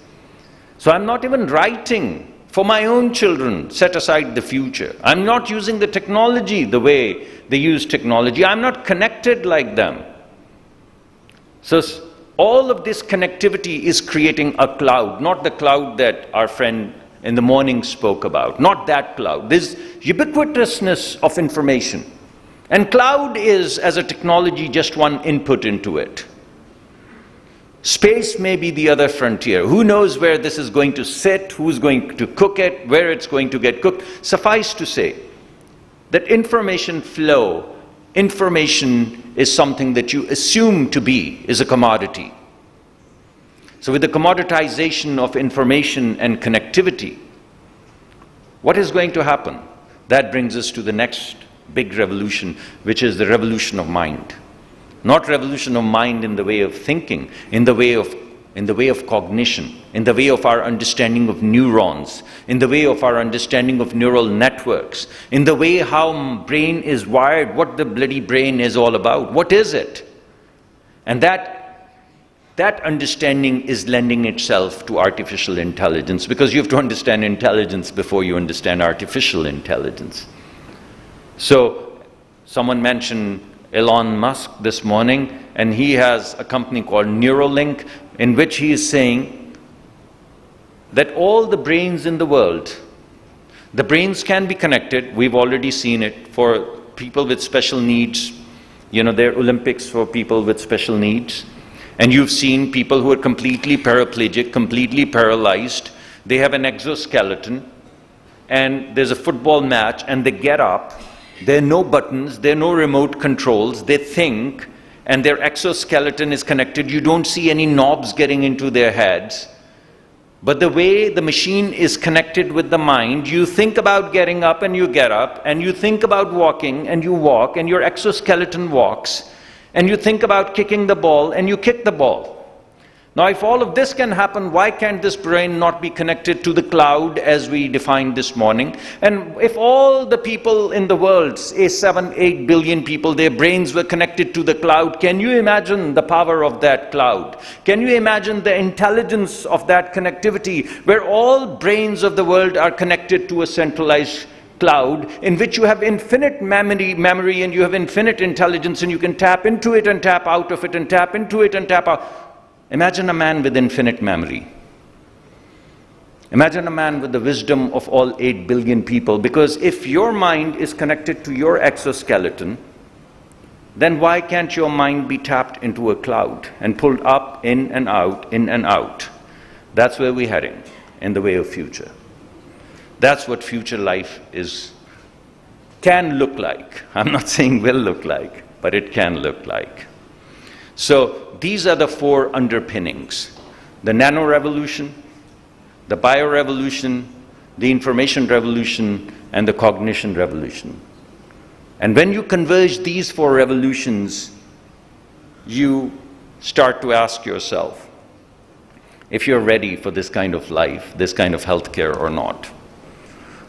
So I'm not even writing for my own children, set aside the future. I'm not using the technology the way they use technology. I'm not connected like them. So all of this connectivity is creating a cloud, not the cloud that our friend in the morning spoke about, not that cloud. This ubiquitousness of information. And cloud is, as a technology, just one input into it. Space may be the other frontier. Who knows where this is going to sit, who's going to cook it, where it's going to get cooked. Suffice to say that information flow, information is something that you assume to be is a commodity. So with the commoditization of information and connectivity, what is going to happen? That brings us to the next big revolution, which is the revolution of mind. Not revolution of mind in the way of thinking, in the way of in the way of cognition, in the way of our understanding of neurons, in the way of our understanding of neural networks, in the way how brain is wired, what the bloody brain is all about. What is it? And that understanding is lending itself to artificial intelligence, because you have to understand intelligence before you understand artificial intelligence. So someone mentioned Elon Musk this morning, and he has a company called Neuralink, in which he is saying that all the brains in the world, the brains can be connected. We've already seen it for people with special needs. You know, there are Olympics for people with special needs. And you've seen people who are completely paraplegic, completely paralyzed. They have an exoskeleton, and there's a football match, and they get up. There are no buttons, there are no remote controls. They think, and their exoskeleton is connected. You don't see any knobs getting into their heads. But the way the machine is connected with the mind, you think about getting up and you get up, and you think about walking and you walk, and your exoskeleton walks, and you think about kicking the ball and you kick the ball. Now, if all of this can happen, why can't this brain not be connected to the cloud as we defined this morning? And if all the people in the world, say 7-8 billion people, their brains were connected to the cloud, can you imagine the power of that cloud? Can you imagine the intelligence of that connectivity, where all brains of the world are connected to a centralized cloud, in which you have infinite memory and you have infinite intelligence, and you can tap into it and tap out of it and tap into it and tap out. Imagine a man with infinite memory. Imagine a man with the wisdom of all 8 billion people, because if your mind is connected to your exoskeleton, then why can't your mind be tapped into a cloud and pulled up, in and out, in and out? That's where we're heading in the way of future. That's what future life can look like. I'm not saying will look like, but it can look like. So these are the 4 underpinnings: the nano revolution, the bio revolution, the information revolution, and the cognition revolution. And when you converge these 4 revolutions, you start to ask yourself if you're ready for this kind of life, this kind of healthcare or not.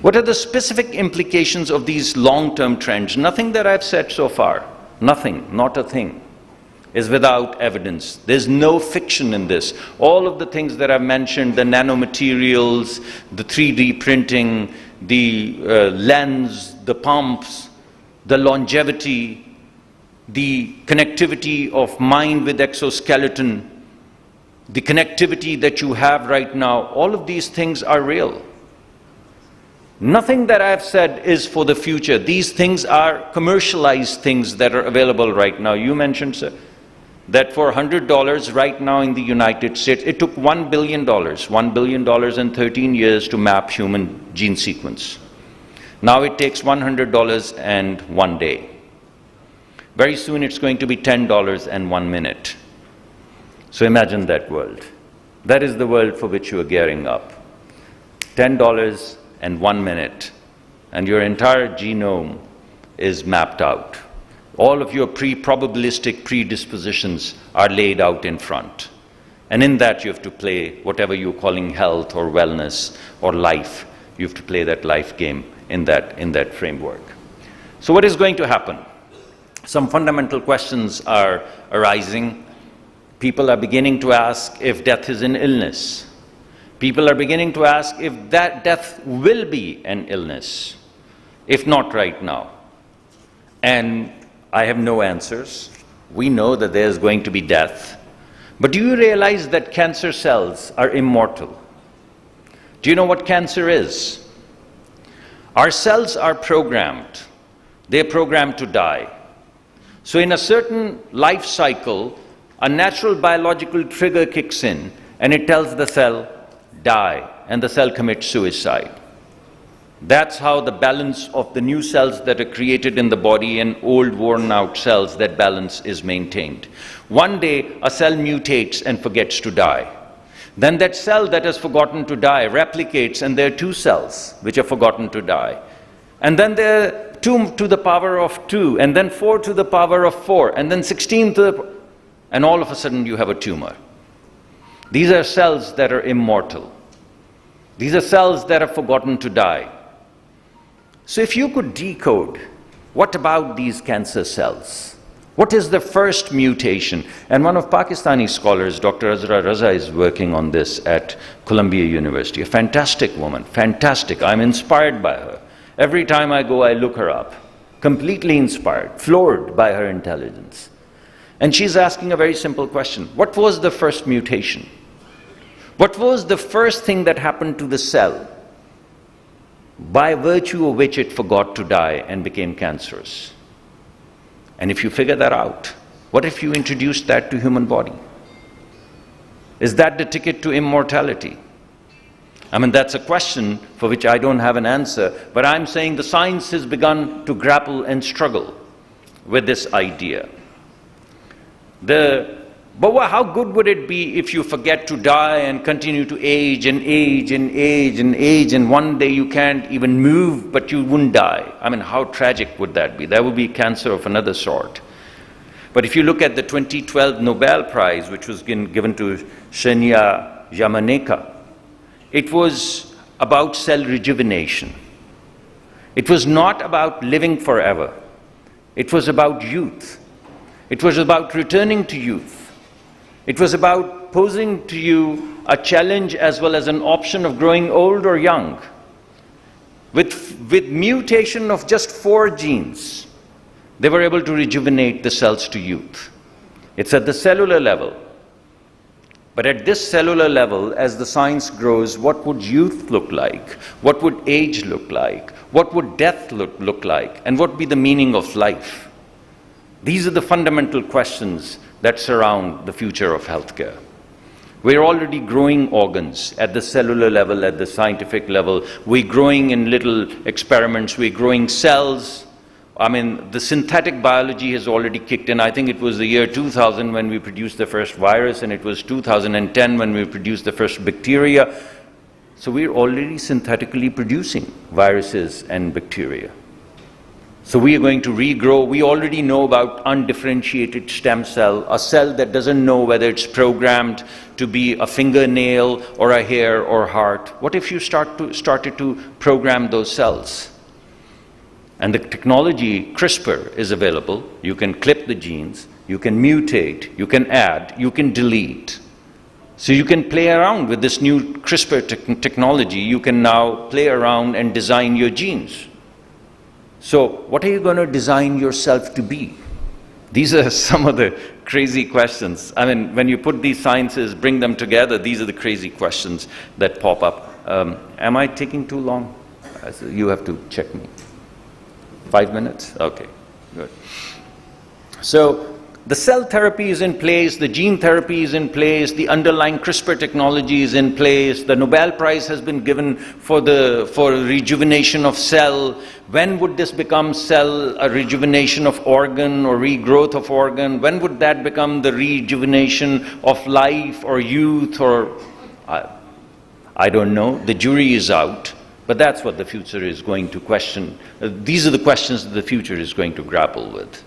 What are the specific implications of these long-term trends? Nothing that I've said so far, nothing, not a thing, is without evidence. There's no fiction in this. All of the things that I've mentioned, the nanomaterials, the 3D printing, the lens, the pumps, the longevity, the connectivity of mind with exoskeleton, the connectivity that you have right now, all of these things are real. Nothing that I've said is for the future. These things are commercialized things that are available right now. You mentioned, sir, that for $100 right now in the United States, it took $1 billion in 13 years to map human gene sequence. Now it takes $100 and 1 day. Very soon it's going to be $10 and 1 minute. So imagine that world. That is the world for which you are gearing up. $10 and 1 minute, and your entire genome is mapped out. All of your probabilistic predispositions are laid out in front. And in that you have to play whatever you're calling health or wellness or life. You have to play that life game in that framework. So what is going to happen? Some fundamental questions are arising. People are beginning to ask if death is an illness. People are beginning to ask if that death will be an illness, if not right now. And I have no answers. We know that there's going to be death. But do you realize that cancer cells are immortal? Do you know what cancer is? Our cells are programmed. They're programmed to die. So in a certain life cycle, a natural biological trigger kicks in and it tells the cell, die, and the cell commits suicide. That's how the balance of the new cells that are created in the body and old worn out cells, that balance is maintained. One day a cell mutates and forgets to die. Then that cell that has forgotten to die replicates, and there are 2 cells which are forgotten to die. And then there are 2 to the power of 2, and then 4 to the power of 4, and then 16 to the... and all of a sudden you have a tumor. These are cells that are immortal. These are cells that are forgotten to die. So if you could decode, what about these cancer cells? What is the first mutation? And one of Pakistani scholars, Dr. Azra Raza, is working on this at Columbia University. A fantastic woman, fantastic. I'm inspired by her. Every time I go, I look her up. Completely inspired, floored by her intelligence. And she's asking a very simple question. What was the first mutation? What was the first thing that happened to the cell by virtue of which it forgot to die and became cancerous? And if you figure that out, what if you introduced that to human body? Is that the ticket to immortality? I mean, that's a question for which I don't have an answer, but I'm saying the science has begun to grapple and struggle with this idea. But how good would it be if you forget to die and continue to age and age and age and age, and one day you can't even move, but you wouldn't die? I mean, how tragic would that be? That would be cancer of another sort. But if you look at the 2012 Nobel Prize, which was given to Shinya Yamanaka, it was about cell rejuvenation. It was not about living forever. It was about youth. It was about returning to youth. It was about posing to you a challenge as well as an option of growing old or young. With mutation of just 4 genes, they were able to rejuvenate the cells to youth. It's at the cellular level. But at this cellular level, as the science grows, what would youth look like? What would age look like? What would death look like? And what would be the meaning of life? These are the fundamental questions that surround the future of healthcare. We're already growing organs at the cellular level, at the scientific level. We're growing in little experiments. We're growing cells. I mean, the synthetic biology has already kicked in. I think it was the year 2000 when we produced the first virus, and it was 2010 when we produced the first bacteria. So we're already synthetically producing viruses and bacteria. So we are going to regrow. We already know about undifferentiated stem cell, a cell that doesn't know whether it's programmed to be a fingernail or a hair or heart. What if you started to program those cells? And the technology, CRISPR, is available. You can clip the genes, you can mutate, you can add, you can delete. So you can play around with this new CRISPR technology. You can now play around and design your genes. So what are you going to design yourself to be? These are some of the crazy questions. I mean, when you put these sciences, bring them together, these are the crazy questions that pop up. Am I taking too long? You have to check me. 5 minutes? Okay, good. So the cell therapy is in place, the gene therapy is in place, the underlying CRISPR technology is in place, the Nobel Prize has been given for rejuvenation of cell. When would this become a rejuvenation of organ or regrowth of organ? When would that become the rejuvenation of life or youth or, I don't know, the jury is out. But that's what the future is going to question. These are the questions that the future is going to grapple with.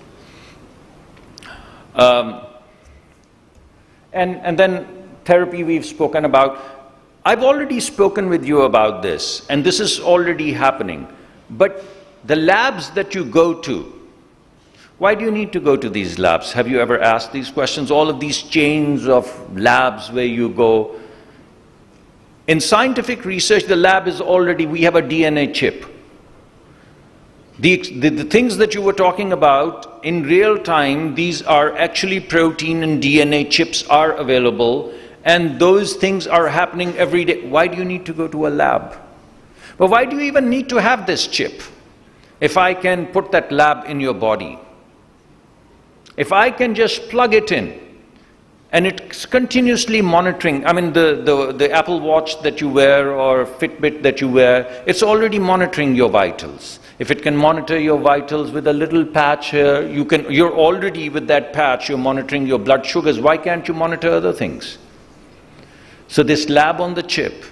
And then therapy we've spoken about. I've already spoken with you about this, and this is already happening. But the labs that you go to, why do you need to go to these labs? Have you ever asked these questions? All of these chains of labs where you go. In scientific research, the lab is already, we have a DNA chip. The things that you were talking about, in real time, these are actually protein and DNA chips are available, and those things are happening every day. Why do you need to go to a lab? But why do you even need to have this chip? If I can put that lab in your body, if I can just plug it in, and it's continuously monitoring. I mean, the Apple Watch that you wear or Fitbit that you wear, it's already monitoring your vitals. If it can monitor your vitals with a little patch here, you're already with that patch, you're monitoring your blood sugars. Why can't you monitor other things? So this lab on the chip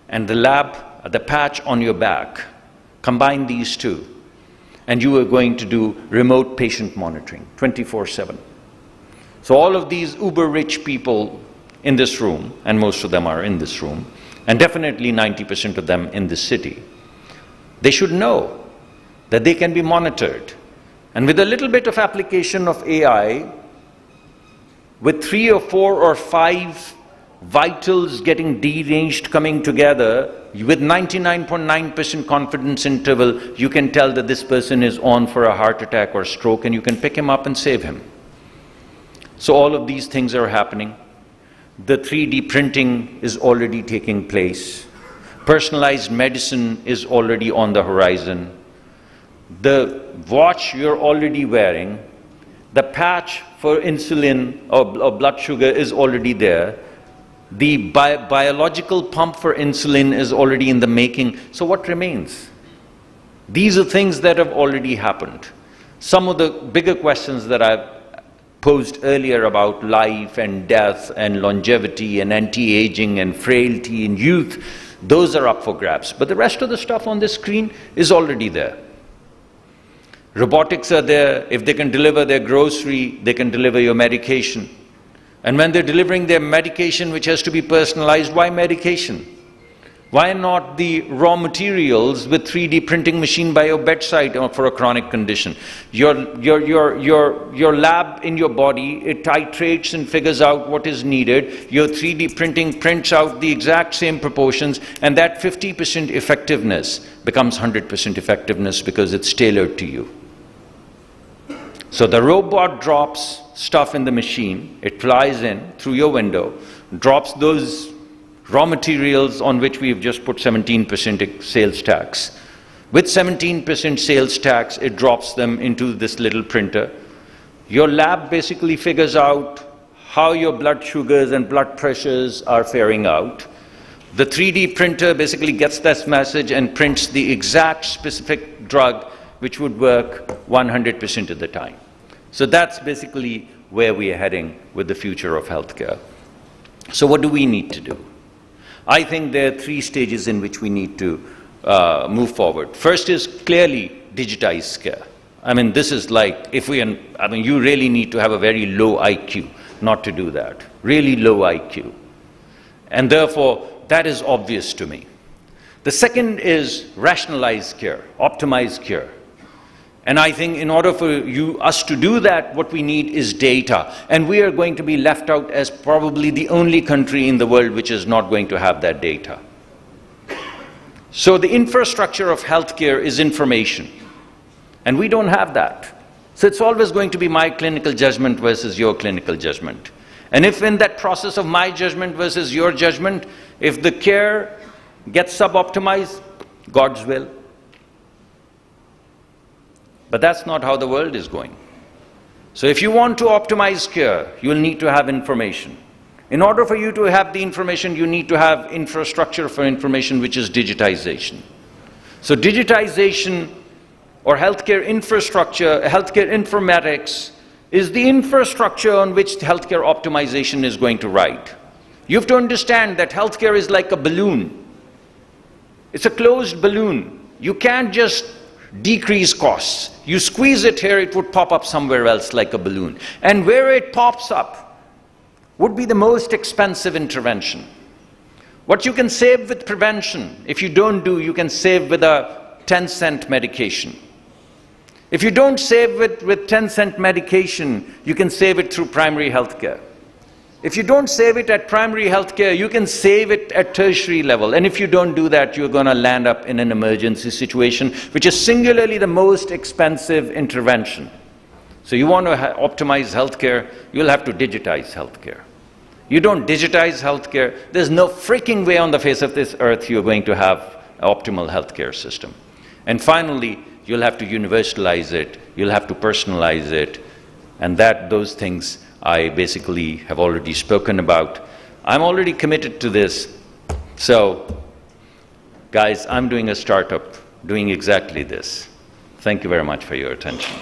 and the patch on your back, combine these two, and you are going to do remote patient monitoring 24/7. So all of these uber-rich people, in this room, and most of them are in this room, and definitely 90% of them in this city, they should know that they can be monitored. And with a little bit of application of AI, with 3 or 4 or 5 vitals getting deranged coming together, with 99.9% confidence interval, you can tell that this person is on for a heart attack or stroke, and you can pick him up and save him. So all of these things are happening. The 3D printing is already taking place. Personalized medicine is already on the horizon. The watch you're already wearing, the patch for insulin or blood sugar is already there. The biological pump for insulin is already in the making. So what remains? These are things that have already happened. Some of the bigger questions that I've posed earlier about life and death and longevity and anti-aging and frailty and youth, those are up for grabs. But the rest of the stuff on this screen is already there. Robotics are there. If they can deliver their grocery, they can deliver your medication. And when they're delivering their medication, which has to be personalized, why medication? Why not the raw materials with 3D printing machine by your bedside for a chronic condition? Your lab in your body, it titrates and figures out what is needed. Your 3D printing prints out the exact same proportions, and that 50% effectiveness becomes 100% effectiveness because it's tailored to you. So the robot drops stuff in the machine, it flies in through your window, drops those raw materials on which we've just put 17% sales tax. With 17% sales tax, it drops them into this little printer. Your lab basically figures out how your blood sugars and blood pressures are faring out. The 3D printer basically gets this message and prints the exact specific drug which would work 100% of the time. So that's basically where we are heading with the future of healthcare. So what do we need to do? I think there are 3 stages in which we need to move forward. First is clearly digitize care. I mean, this is like, you really need to have a very low IQ not to do that. Really low IQ. And therefore, that is obvious to me. The second is rationalize care, optimize care. And I think in order for us to do that, what we need is data. And we are going to be left out as probably the only country in the world which is not going to have that data. So the infrastructure of healthcare is information. And we don't have that. So it's always going to be my clinical judgment versus your clinical judgment. And if in that process of my judgment versus your judgment, if the care gets sub-optimized, God's will. But that's not how the world is going. So if you want to optimize care, you'll need to have information. In order for you to have the information, you need to have infrastructure for information, which is digitization. So digitization or healthcare infrastructure, healthcare informatics, is the infrastructure on which healthcare optimization is going to ride. You have to understand that healthcare is like a balloon. It's a closed balloon. You can't just decrease costs. You squeeze it here, it would pop up somewhere else like a balloon. And where it pops up would be the most expensive intervention. What you can save with prevention, if you don't do, you can save with a 10-cent medication. If you don't save it with 10-cent medication, you can save it through primary health care. If you don't save it at primary health care, you can save it at tertiary level. And if you don't do that, you're going to land up in an emergency situation, which is singularly the most expensive intervention. So you want to optimize healthcare, you'll have to digitize healthcare. You don't digitize healthcare, there's no freaking way on the face of this earth you're going to have an optimal healthcare system. And finally, you'll have to universalize it, you'll have to personalize it, and those things I basically have already spoken about. I'm already committed to this. So, guys, I'm doing a startup doing exactly this. Thank you very much for your attention.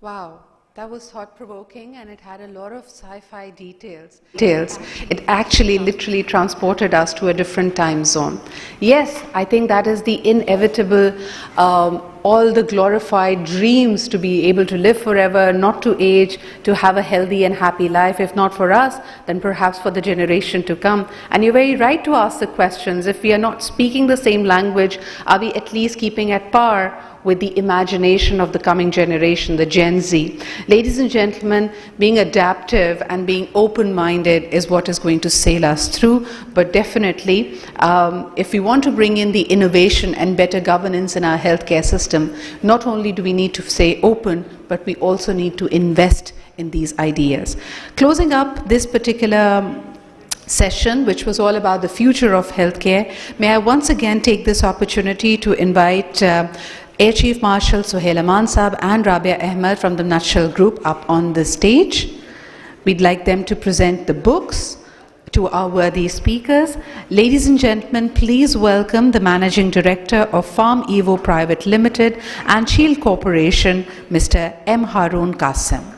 Wow, That was thought-provoking, and it had a lot of sci-fi details. It actually literally transported us to a different time zone. Yes, I think that is the inevitable, all the glorified dreams to be able to live forever, not to age, to have a healthy and happy life. If not for us, then perhaps for the generation to come. And you're very right to ask the questions. If we are not speaking the same language, are we at least keeping at par with the imagination of the coming generation, the Gen Z? Ladies and gentlemen, being adaptive and being open-minded is what is going to sail us through. But definitely, if we want to bring in the innovation and better governance in our healthcare system, not only do we need to stay open, but we also need to invest in these ideas. Closing up this particular session, which was all about the future of healthcare, may I once again take this opportunity to invite Air Chief Marshal Suhail Aman Saab and Rabia Ahmed from the Nutshell Group up on the stage. We'd like them to present the books to our worthy speakers. Ladies and gentlemen, please welcome the Managing Director of Farm Evo Private Limited and Shield Corporation, Mr. M. Haroon Qasim.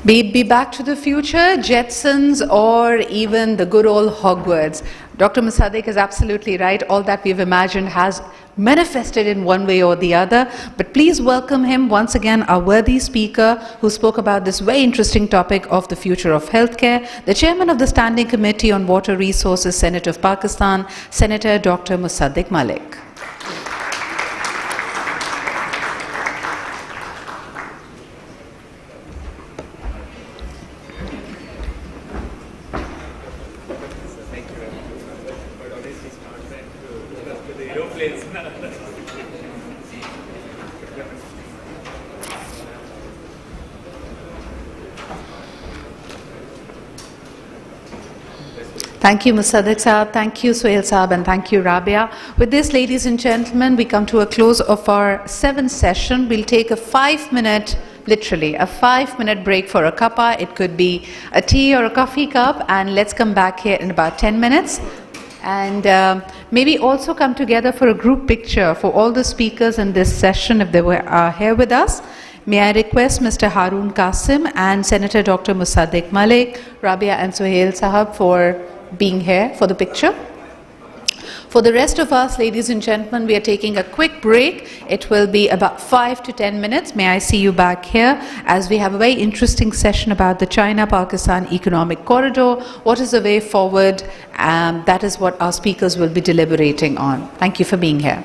Be it be Back to the Future, Jetsons, or even the good old Hogwarts. Dr. Musaddiq is absolutely right. All that we've imagined has manifested in one way or the other. But please welcome him once again, our worthy speaker who spoke about this very interesting topic of the future of healthcare, the Chairman of the Standing Committee on Water Resources, Senate of Pakistan, Senator Dr. Musaddiq Malik. Thank you, Musaddiq Saab, thank you, Suhail Saab, and thank you, Rabia. With this, ladies and gentlemen, we come to a close of our 7th session. We'll take a 5-minute, literally, a 5-minute break for a cuppa. It could be a tea or a coffee cup, and let's come back here in about 10 minutes. And maybe also come together for a group picture for all the speakers in this session if they are here with us. May I request Mr. Haroon Qasim and Senator Dr. Musaddiq Malik, Rabia and Suhail Sahab for being here for the picture. For the rest of us, ladies and gentlemen, we are taking a quick break. It will be about 5 to 10 minutes. May I see you back here as we have a very interesting session about the China-Pakistan Economic Corridor. What is the way forward? That is what our speakers will be deliberating on. Thank you for being here.